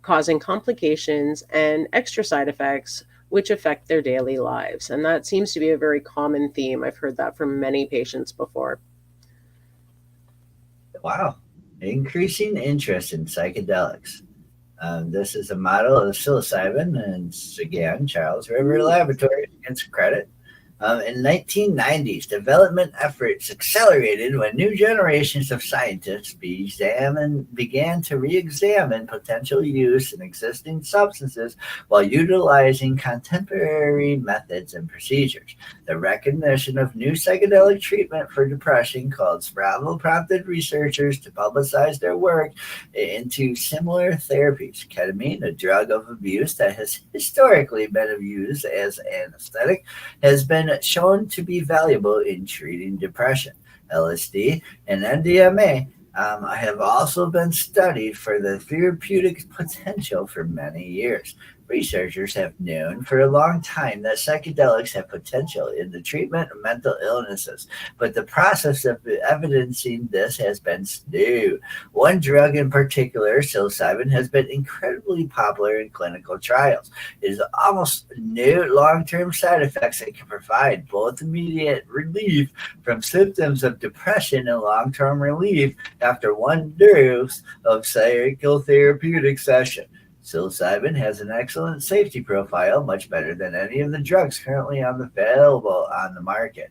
causing complications and extra side effects which affect their daily lives. And that seems to be a very common theme. I've heard that from many patients before. Wow. Increasing interest in psychedelics. This is a model of psilocybin, and it's, again, Charles River Laboratories gets credit. In 1990s, development efforts accelerated when new generations of scientists began to re-examine potential use in existing substances while utilizing contemporary methods and procedures. The recognition of new psychedelic treatment for depression caused Bravo prompted researchers to publicize their work into similar therapies. Ketamine, a drug of abuse that has historically been used as an anesthetic, has been shown to be valuable in treating depression. LSD and MDMA have also been studied for the therapeutic potential for many years. Researchers have known for a long time that psychedelics have potential in the treatment of mental illnesses, but the process of evidencing this has been slow. One drug in particular, psilocybin, has been incredibly popular in clinical trials. It is almost no long-term side effects that can provide both immediate relief from symptoms of depression and long-term relief after one dose of psychotherapeutic session. Psilocybin has an excellent safety profile, much better than any of the drugs currently available on the market.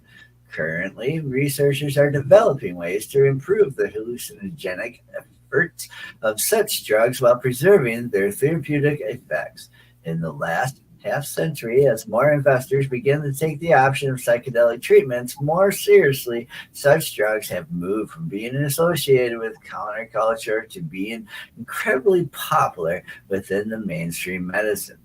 Currently, researchers are developing ways to improve the hallucinogenic efforts of such drugs while preserving their therapeutic effects. In the last half century, as more investors begin to take the option of psychedelic treatments more seriously, such drugs have moved from being associated with counterculture to being incredibly popular within the mainstream medicine.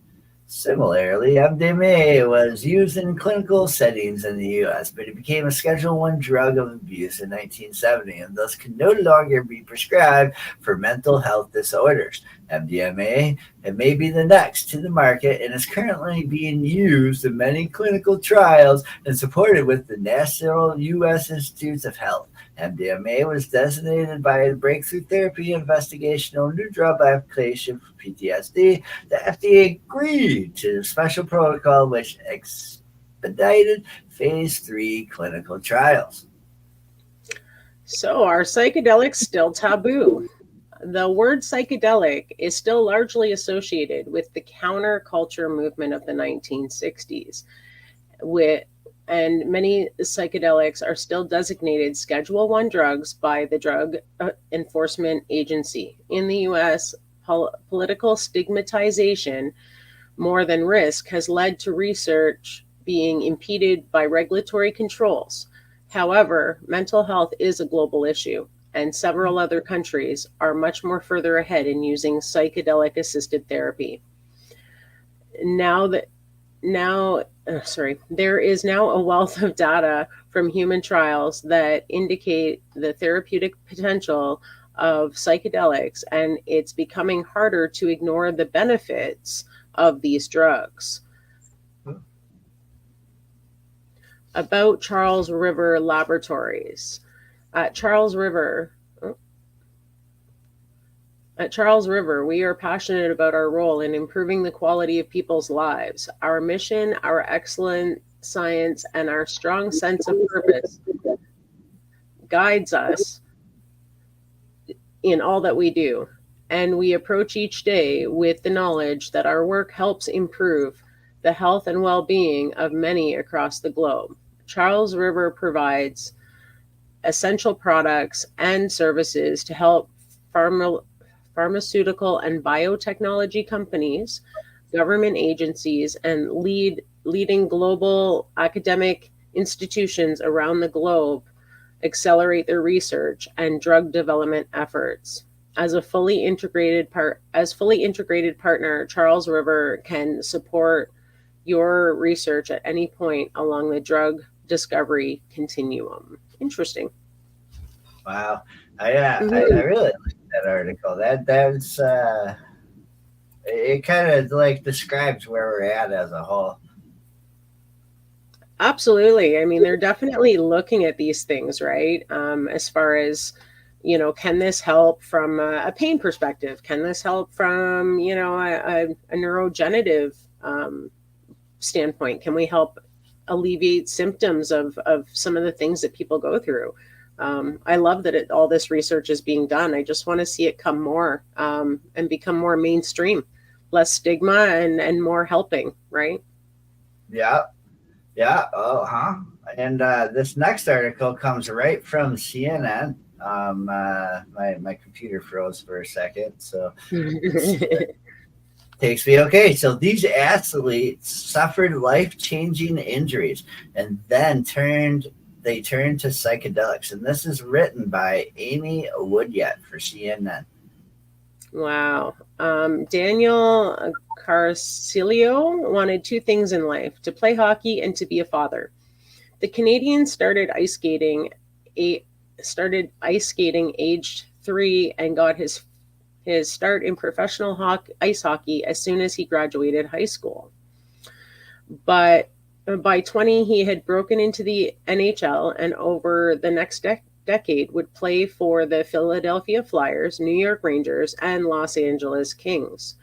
Similarly, MDMA was used in clinical settings in the U.S., but it became a Schedule I drug of abuse in 1970 and thus can no longer be prescribed for mental health disorders. MDMA may be the next to the market and is currently being used in many clinical trials and supported with the National U.S. Institutes of Health. MDMA was designated by the Breakthrough Therapy Investigational New Drug Application for PTSD. The FDA agreed to a special protocol which expedited phase 3 clinical trials. So are psychedelics still taboo? The word psychedelic is still largely associated with the counterculture movement of the 1960s, and many psychedelics are still designated Schedule I drugs by the Drug Enforcement Agency. In the U.S., political stigmatization more than risk has led to research being impeded by regulatory controls. However, mental health is a global issue, and several other countries are much more further ahead in using psychedelic-assisted therapy. There is now a wealth of data from human trials that indicate the therapeutic potential of psychedelics, and it's becoming harder to ignore the benefits of these drugs. About Charles River Laboratories. At Charles River, At Charles River, we are passionate about our role in improving the quality of people's lives. Our mission, our excellent science, and our strong sense of purpose guides us in all that we do. And we approach each day with the knowledge that our work helps improve the health and well-being of many across the globe. Charles River provides essential products and services to help pharmaceutical and biotechnology companies, government agencies, and leading global academic institutions around the globe accelerate their research and drug development efforts. As a fully integrated partner, Charles River can support your research at any point along the drug discovery continuum. Interesting. Wow. I really like that article. That's it kind of like describes where we're at as a whole. Absolutely. I mean, they're definitely looking at these things, right? As far as, can this help from a pain perspective? Can this help from, a neurodegenerative standpoint? Can we help alleviate symptoms of some of the things that people go through? I love that all this research is being done. I just want to see it come more and become more mainstream, less stigma and more helping, right? Yeah. And this next article comes right from CNN. My computer froze for a second, so takes me. Okay, so these athletes suffered life-changing injuries and then turned to psychedelics, and this is written by Amy Woodyett for CNN. Wow. Daniel Carcilio wanted two things in life: to play hockey and to be a father. The Canadian started ice skating aged 3 and got his start in professional ice hockey as soon as he graduated high school. But by 20, he had broken into the NHL, and over the next decade would play for the Philadelphia Flyers, New York Rangers, and Los Angeles Kings.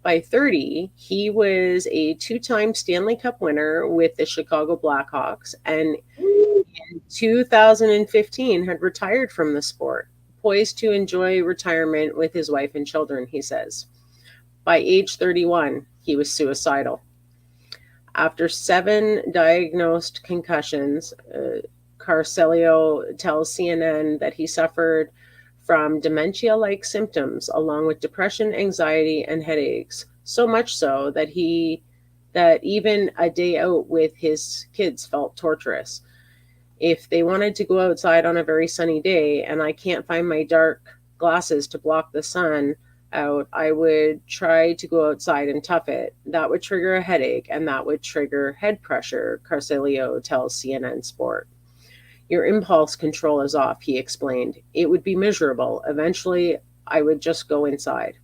By 30, he was a 2-time Stanley Cup winner with the Chicago Blackhawks, and in 2015 had retired from the sport, poised to enjoy retirement with his wife and children, he says. By age 31, he was suicidal. After 7 diagnosed concussions, Carcelio tells CNN that he suffered from dementia-like symptoms along with depression, anxiety, and headaches, so much so that even a day out with his kids felt torturous. If they wanted to go outside on a very sunny day and I can't find my dark glasses to block the sun out, I would try to go outside and tough it. That would trigger a headache, and that would trigger head pressure, Carcelio tells CNN Sport. Your impulse control is off, he explained. It would be miserable. Eventually, I would just go inside.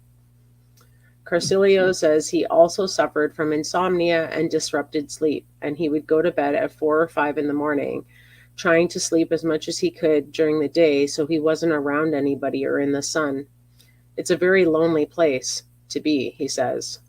Carcelio says he also suffered from insomnia and disrupted sleep, and he would go to bed at 4 or 5 in the morning, trying to sleep as much as he could during the day so he wasn't around anybody or in the sun. It's a very lonely place to be, he says.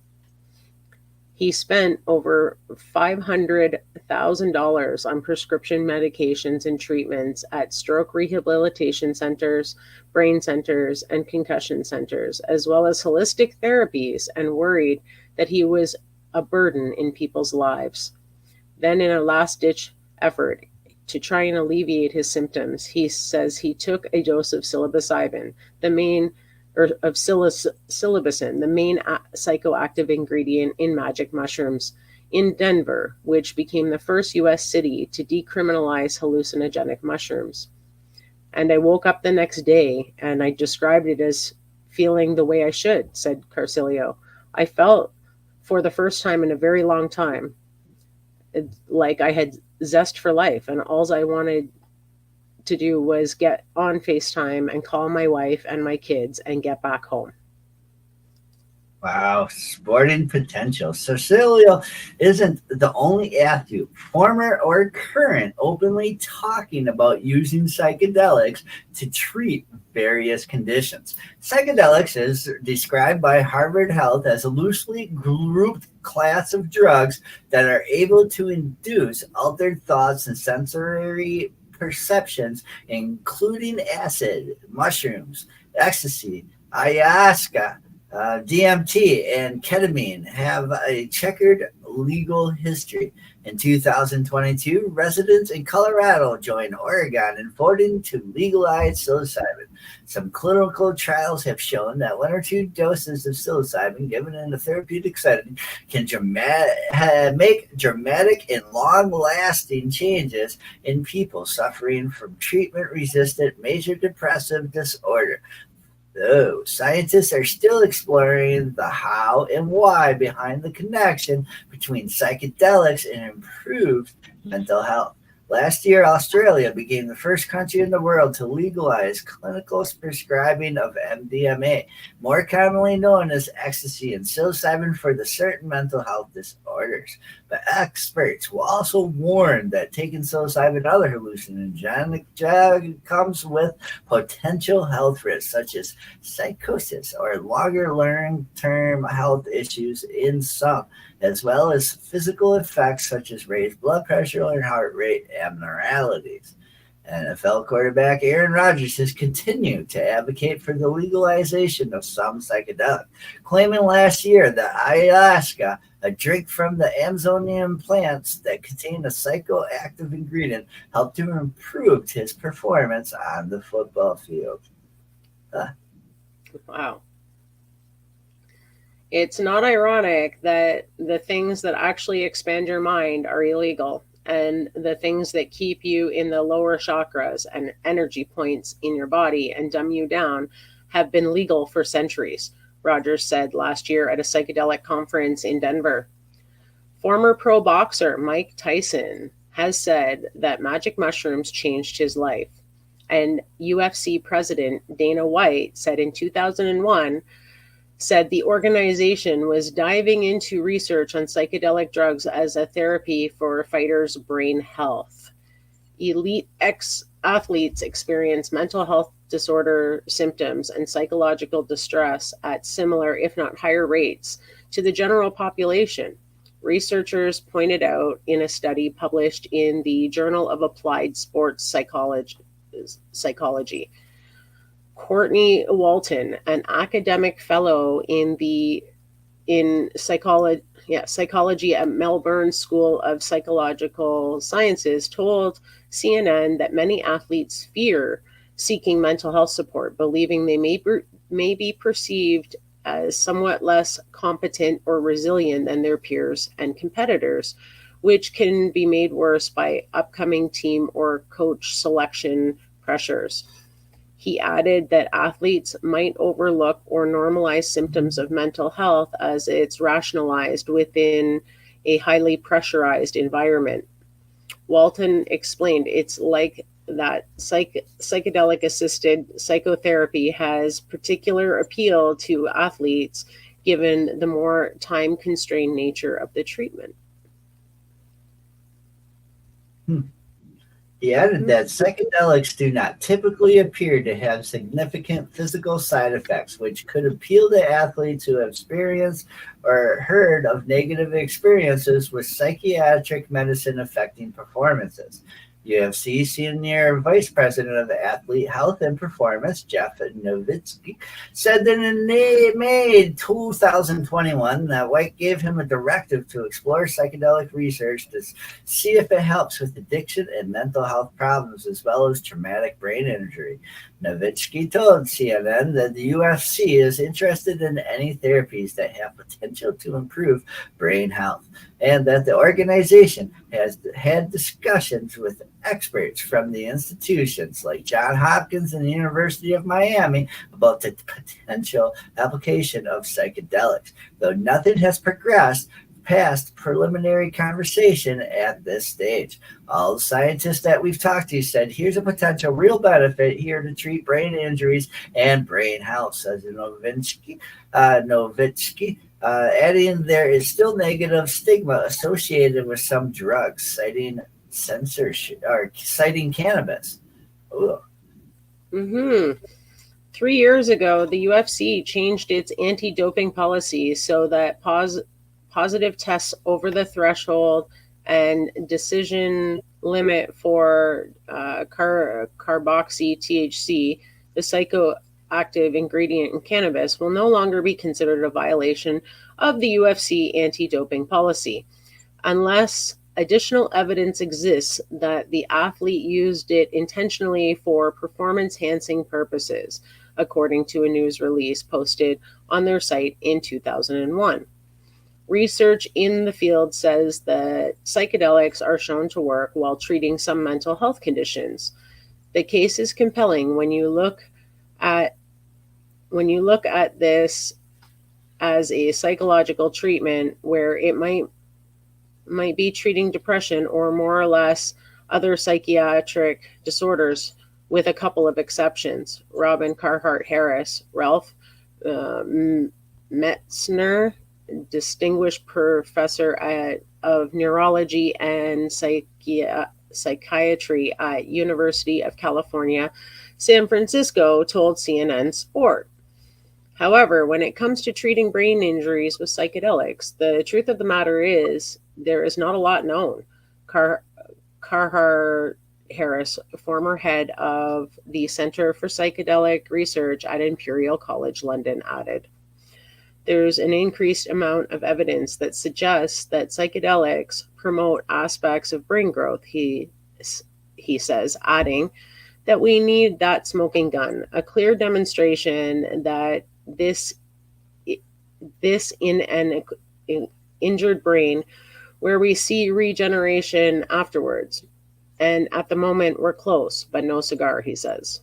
He spent over $500,000 on prescription medications and treatments at stroke rehabilitation centers, brain centers, and concussion centers, as well as holistic therapies, and worried that he was a burden in people's lives. Then, in a last-ditch effort to try and alleviate his symptoms, he says he took a dose of psilocybin, psilocybin, the main psychoactive ingredient in magic mushrooms, in Denver, which became the first U.S. city to decriminalize hallucinogenic mushrooms. And I woke up the next day and I described it as feeling the way I should, said Carcelio. I felt for the first time in a very long time like I had zest for life, and all I wanted to do was get on FaceTime and call my wife and my kids and get back home. Wow, sporting potential. Cecilio isn't the only athlete, former or current, openly talking about using psychedelics to treat various conditions. Psychedelics is described by Harvard Health as a loosely grouped class of drugs that are able to induce altered thoughts and sensory perceptions, including acid, mushrooms, ecstasy, ayahuasca, DMT, and ketamine have a checkered legal history. In 2022, residents in Colorado joined Oregon in voting to legalize psilocybin. Some clinical trials have shown that 1 or 2 doses of psilocybin given in a therapeutic setting can make dramatic and long-lasting changes in people suffering from treatment-resistant major depressive disorder. Though scientists are still exploring the how and why behind the connection between psychedelics and improved mental health. Last year, Australia became the first country in the world to legalize clinical prescribing of MDMA, more commonly known as ecstasy, and psilocybin for the certain mental health disorders. But experts will also warn that taking psilocybin and other hallucinogenic drugs comes with potential health risks, such as psychosis or longer long-term health issues in some, as well as physical effects such as raised blood pressure and heart rate abnormalities. NFL quarterback Aaron Rodgers has continued to advocate for the legalization of some psychedelics, claiming last year that ayahuasca, a drink from the Amazonian plants that contain a psychoactive ingredient, helped him improve his performance on the football field. Wow. It's not ironic that the things that actually expand your mind are illegal, and the things that keep you in the lower chakras and energy points in your body and dumb you down have been legal for centuries, Rogers said last year at a psychedelic conference in Denver. Former pro boxer Mike Tyson has said that magic mushrooms changed his life. And UFC president Dana White said in 2001, said the organization was diving into research on psychedelic drugs as a therapy for fighters' brain health. Elite ex-athletes experience mental health disorder symptoms and psychological distress at similar, if not higher rates to the general population. Researchers pointed out in a study published in the Journal of Applied Sports Psychology. Courtney Walton, an academic fellow in psychology at Melbourne School of Psychological Sciences, told CNN that many athletes fear seeking mental health support, believing they may be perceived as somewhat less competent or resilient than their peers and competitors, which can be made worse by upcoming team or coach selection pressures. He added that athletes might overlook or normalize symptoms of mental health as it's rationalized within a highly pressurized environment. Walton explained it's like that psychedelic-assisted psychotherapy has particular appeal to athletes given the more time-constrained nature of the treatment. He added that psychedelics do not typically appear to have significant physical side effects, which could appeal to athletes who have experienced or heard of negative experiences with psychiatric medicine affecting performances. UFC Senior Vice President of Athlete Health and Performance, Jeff Nowitzki, said that in May 2021 that White gave him a directive to explore psychedelic research to see if it helps with addiction and mental health problems as well as traumatic brain injury. Nowitzki told CNN that the UFC is interested in any therapies that have potential to improve brain health, and that the organization has had discussions with experts from the institutions like Johns Hopkins and the University of Miami about the potential application of psychedelics. Though nothing has progressed past preliminary conversation at this stage. All the scientists that we've talked to said, here's a potential real benefit here to treat brain injuries and brain health, says Novitsky. Adding there is still negative stigma associated with some drugs, citing censorship or citing cannabis. Ooh. 3 years ago, the UFC changed its anti-doping policy so that positive tests over the threshold and decision limit for carboxy THC, the psychoactive ingredient in cannabis, will no longer be considered a violation of the UFC anti-doping policy, unless additional evidence exists that the athlete used it intentionally for performance-enhancing purposes, according to a news release posted on their site in 2001. Research in the field says that psychedelics are shown to work while treating some mental health conditions. The case is compelling when you look at this as a psychological treatment where it might be treating depression or more or less other psychiatric disorders, with a couple of exceptions. Robin Carhart Harris, Ralph Metzner, distinguished professor of neurology and psychiatry at University of California, San Francisco, told CNN Sport. However, when it comes to treating brain injuries with psychedelics, the truth of the matter is there is not a lot known. Carhart Harris, former head of the Center for Psychedelic Research at Imperial College London, added, "There's an increased amount of evidence that suggests that psychedelics promote aspects of brain growth," he says, adding that we need that smoking gun, a clear demonstration that this in an injured brain where we see regeneration afterwards. And at the moment, we're close, but no cigar, he says.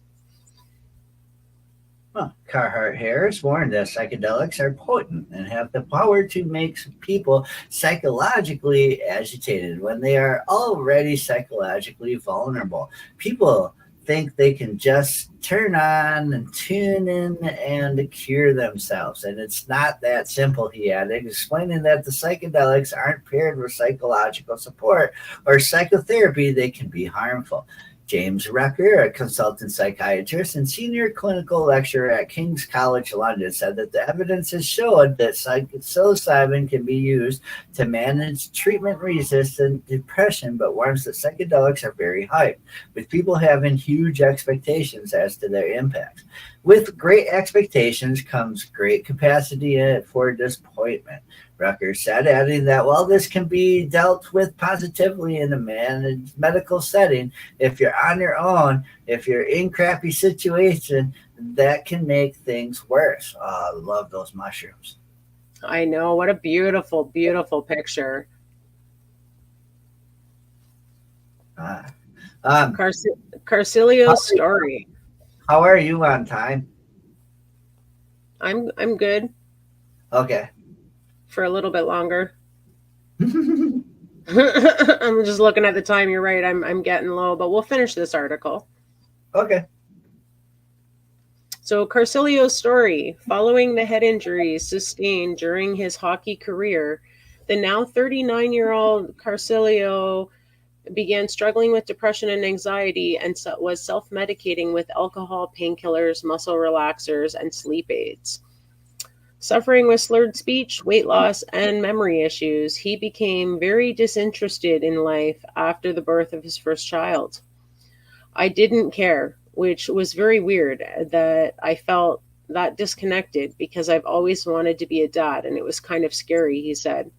Carhart Harris warned that psychedelics are potent and have the power to make people psychologically agitated when they are already psychologically vulnerable. People think they can just turn on and tune in and cure themselves. And it's not that simple, he added, explaining that the psychedelics aren't paired with psychological support or psychotherapy. They can be harmful. James Rucker, a consultant psychiatrist and senior clinical lecturer at King's College London, said that the evidence has showed that psilocybin can be used to manage treatment-resistant depression, but warns that psychedelics are very hyped, with people having huge expectations as to their impacts. With great expectations comes great capacity for disappointment, Rucker said, adding that while this can be dealt with positively in a managed medical setting, if you're on your own, if you're in crappy situation, that can make things worse. Oh, I love those mushrooms. I know. What a beautiful, beautiful picture. Carcilio's story. How are you on time? I'm good. Okay. For a little bit longer. I'm just looking at the time. You're right. I'm getting low, but we'll finish this article. Okay. So Carcilio's story. Following the head injuries sustained during his hockey career, the now 39-year-old Carcilio began struggling with depression and anxiety and was self-medicating with alcohol, painkillers, muscle relaxers, and sleep aids. Suffering with slurred speech, weight loss, and memory issues, he became very disinterested in life after the birth of his first child. I didn't care, which was very weird that I felt that disconnected because I've always wanted to be a dad, and it was kind of scary, he said.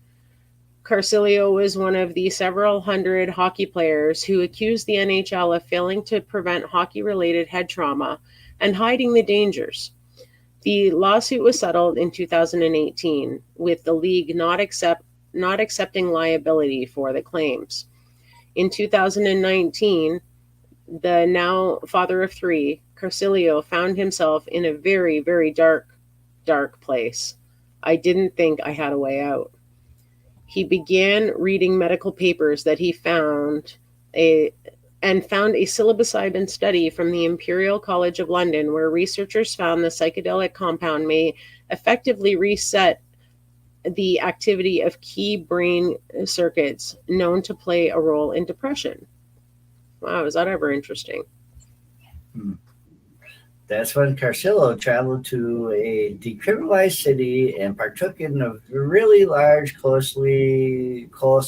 Carcilio was one of the several hundred hockey players who accused the NHL of failing to prevent hockey-related head trauma and hiding the dangers. The lawsuit was settled in 2018, with the league not accepting liability for the claims. In 2019, the now father of three, Carcilio found himself in a very, very dark place. I didn't think I had a way out. He began reading medical papers that he found a psilocybin study from the Imperial College of London, where researchers found the psychedelic compound may effectively reset the activity of key brain circuits known to play a role in depression. Wow, is that ever interesting? That's when Carcillo traveled to a decriminalized city and partook in a really large, close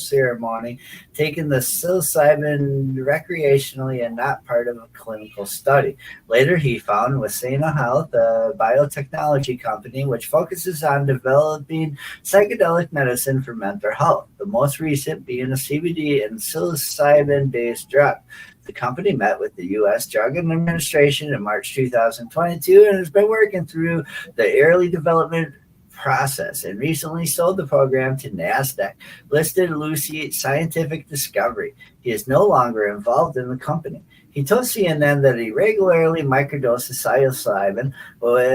ceremony, taking the psilocybin recreationally and not part of a clinical study. Later, he found Wasena Health, a biotechnology company which focuses on developing psychedelic medicine for mental health, the most recent being a CBD and psilocybin-based drug. The company met with the U.S. Drug Administration in March 2022 and has been working through the early development process and recently sold the program to NASDAQ listed Lucy Scientific Discovery. He is no longer involved in the company. He told CNN that he regularly microdoses psilocybin,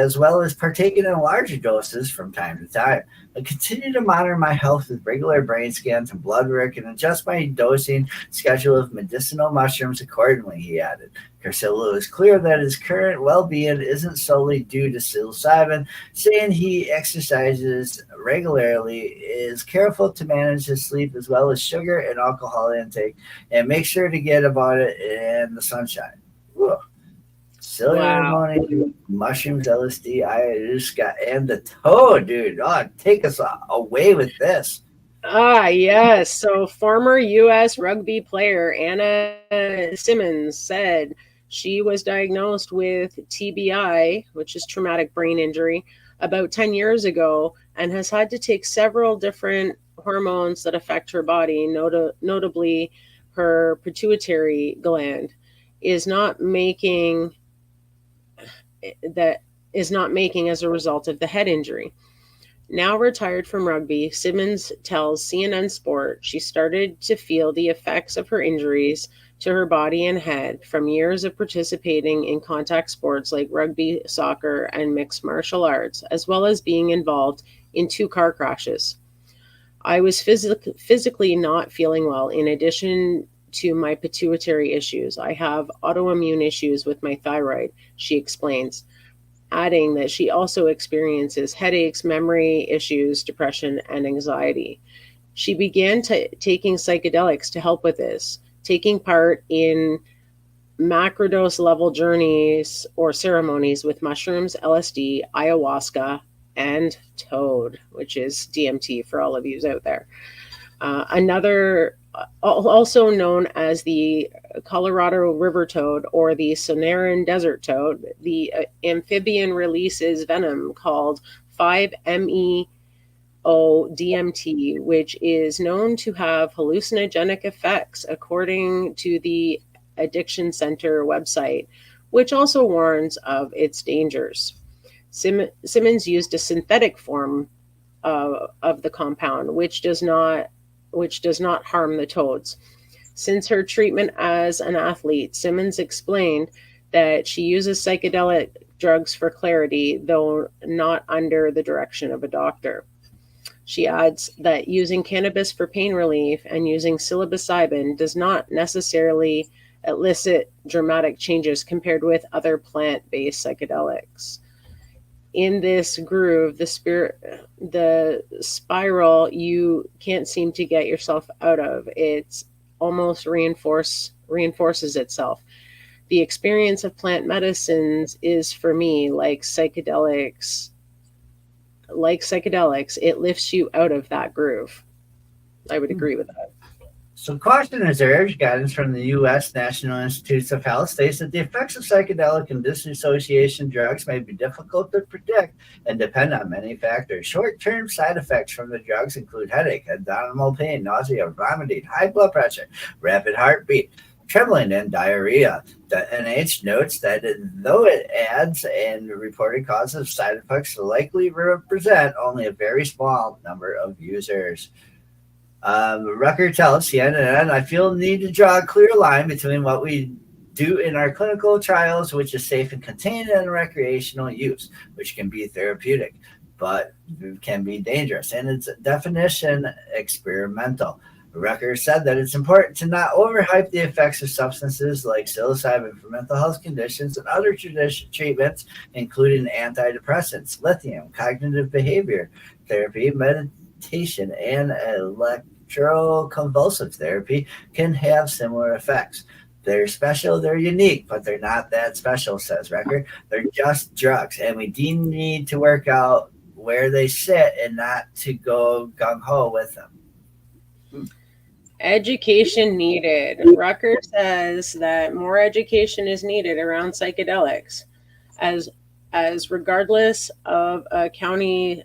as well as partaking in larger doses from time to time. I continue to monitor my health with regular brain scans and blood work and adjust my dosing schedule of medicinal mushrooms accordingly, he added. Carcillo is clear that his current well-being isn't solely due to psilocybin, saying he exercises regularly, is careful to manage his sleep as well as sugar and alcohol intake, and make sure to get about it in the sunshine. Whoa. Ceremony, mushrooms, LSD, ayahuasca, and the toad, dude. Oh, take us away with this. Yes. So former U.S. rugby player Anna Simmons said she was diagnosed with TBI, which is traumatic brain injury, about 10 years ago, and has had to take several different hormones that affect her body, notably her pituitary gland is not making as a result of the head injury. Now retired from rugby, Simmons tells CNN Sport she started to feel the effects of her injuries to her body and head from years of participating in contact sports like rugby, soccer, and mixed martial arts, as well as being involved in 2 car crashes. I was physically not feeling well. In addition to my pituitary issues, I have autoimmune issues with my thyroid, she explains, adding that she also experiences headaches, memory issues, depression, and anxiety. She began taking psychedelics to help with this, taking part in macrodose level journeys or ceremonies with mushrooms, LSD, ayahuasca, and toad, which is DMT for all of you out there. Another, also known as the Colorado river toad or the Sonoran desert toad, the amphibian releases venom called 5-MeO-DMT, which is known to have hallucinogenic effects, according to the Addiction Center website, which also warns of its dangers. Simmons used a synthetic form of the compound, which does not harm the toads. Since her treatment as an athlete, Simmons explained that she uses psychedelic drugs for clarity, though not under the direction of a doctor. She adds that using cannabis for pain relief and using psilocybin does not necessarily elicit dramatic changes compared with other plant-based psychedelics. In this groove, the spiral you can't seem to get yourself out of, it's almost reinforces itself. The experience of plant medicines is, for me, like psychedelics, it lifts you out of that groove. I would agree with that. So caution is urged. Guidance from the U.S. National Institutes of Health states that the effects of psychedelic and dissociation drugs may be difficult to predict and depend on many factors. Short-term side effects from the drugs include headache, abdominal pain, nausea, vomiting, high blood pressure, rapid heartbeat, trembling, and diarrhea. The NIH notes that though it adds and reported causes of side effects likely represent only a very small number of users. Rucker tells CNN, I feel the need to draw a clear line between what we do in our clinical trials, which is safe and contained, and recreational use, which can be therapeutic. but can be dangerous. And its definition, experimental. Rucker said that it's important to not overhype the effects of substances like psilocybin for mental health conditions and other treatments, including antidepressants, lithium, cognitive behavior therapy, meditation, and electroconvulsive therapy can have similar effects. They're special, they're unique, but they're not that special, says Rucker. They're just drugs, and we do need to work out where they sit and not to go gung-ho with them. Education needed. Rucker says that more education is needed around psychedelics, as regardless of a county's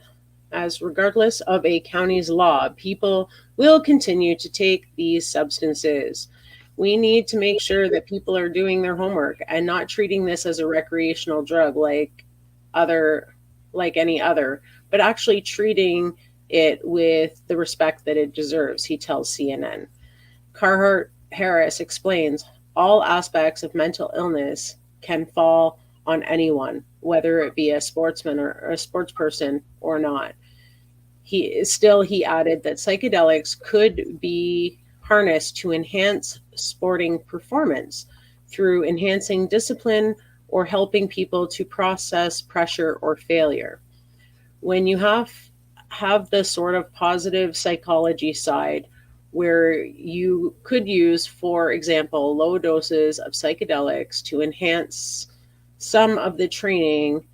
law, people will continue to take these substances. We need to make sure that people are doing their homework and not treating this as a recreational drug like any other, but actually treating it with the respect that it deserves, he tells CNN. Carhart Harris explains all aspects of mental illness can fall on anyone, whether it be a sportsman or a sports person or not. He added that psychedelics could be harnessed to enhance sporting performance through enhancing discipline or helping people to process pressure or failure. When you have the sort of positive psychology side where you could use, for example, low doses of psychedelics to enhance some of the training,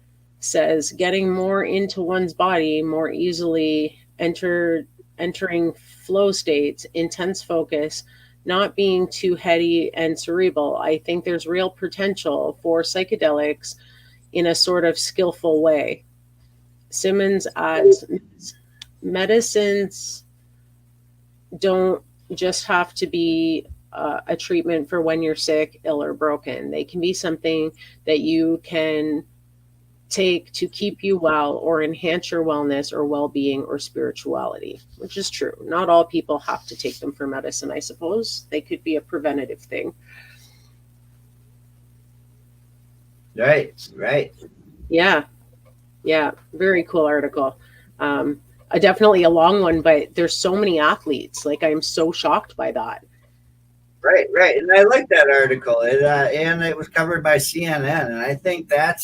says getting more into one's body, more easily entering flow states, intense focus, not being too heady and cerebral. I think there's real potential for psychedelics in a sort of skillful way. Simmons adds, medicines don't just have to be a treatment for when you're sick, ill, or broken. They can be something that you can take to keep you well or enhance your wellness or well-being or spirituality, which is true. Not all people have to take them for medicine, I suppose. They could be a preventative thing. Right. Yeah. Very cool article. Definitely a long one, but there's so many athletes. Like, I'm so shocked by that. Right. And I like that article. And it was covered by CNN. And I think that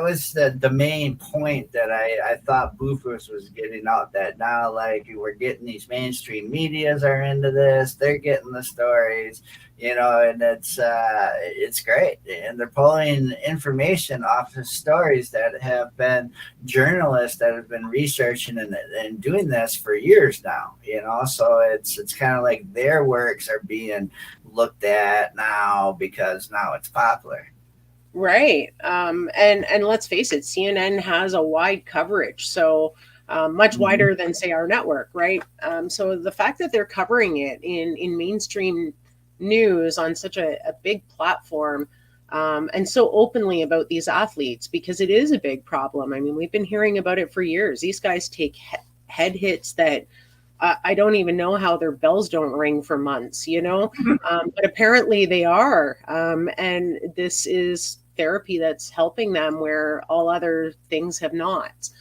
was the main point that I thought Boofers was getting out, that now, like, we're getting these mainstream medias are into this. They're getting the stories, and it's great. And they're pulling information off of stories that have been journalists that have been researching and doing this for years now, so it's kind of like their works are being looked at now because now it's popular. Right. And let's face it, CNN has a wide coverage, so much wider than, say, our network, right? So the fact that they're covering it in mainstream news on such a big platform, and so openly about these athletes, because it is a big problem. I mean, we've been hearing about it for years. These guys take head hits that I don't even know how their bells don't ring for months, but apparently they are. And this is therapy that's helping them where all other things have not.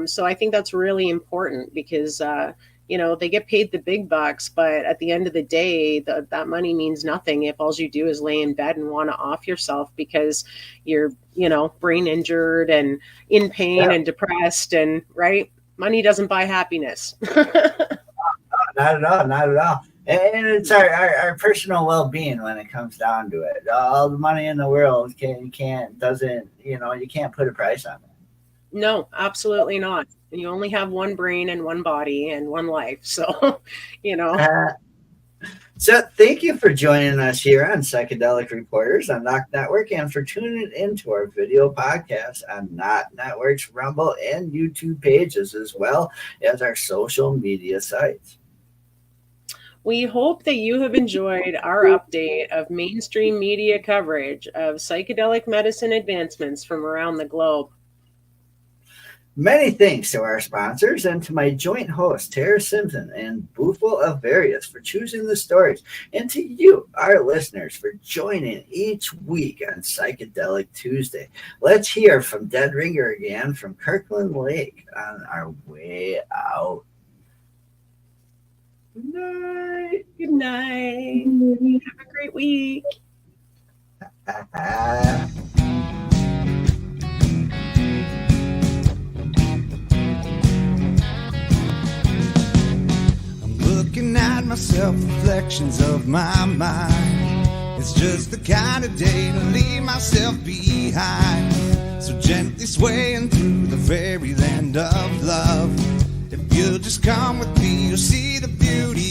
So I think that's really important because, they get paid the big bucks, but at the end of the day, that money means nothing if all you do is lay in bed and want to off yourself because you're, brain injured and in pain and depressed, and right. Money doesn't buy happiness. Not at all. And it's our personal well-being when it comes down to it. All the money in the world you can't put a price on it. No, absolutely not. You only have one brain and one body and one life. So, So thank you for joining us here on Psychedelic Reporters on NOK Network, and for tuning into our video podcast on NOK Network's Rumble and YouTube pages, as well as our social media sites. We hope that you have enjoyed our update of mainstream media coverage of psychedelic medicine advancements from around the globe. Many thanks to our sponsors and to my joint hosts, Tarra Simpson and Boothful of Various, for choosing the stories, and to you, our listeners, for joining each week on Psychedelic Tuesday. Let's hear from Dead Ringer again from Kirkland Lake on our way out. Good night. Good night. Have a great week. Looking at myself, reflections of my mind. It's just the kind of day to leave myself behind. So gently swaying through the fairyland of love. If you'll just come with me, you'll see the beauty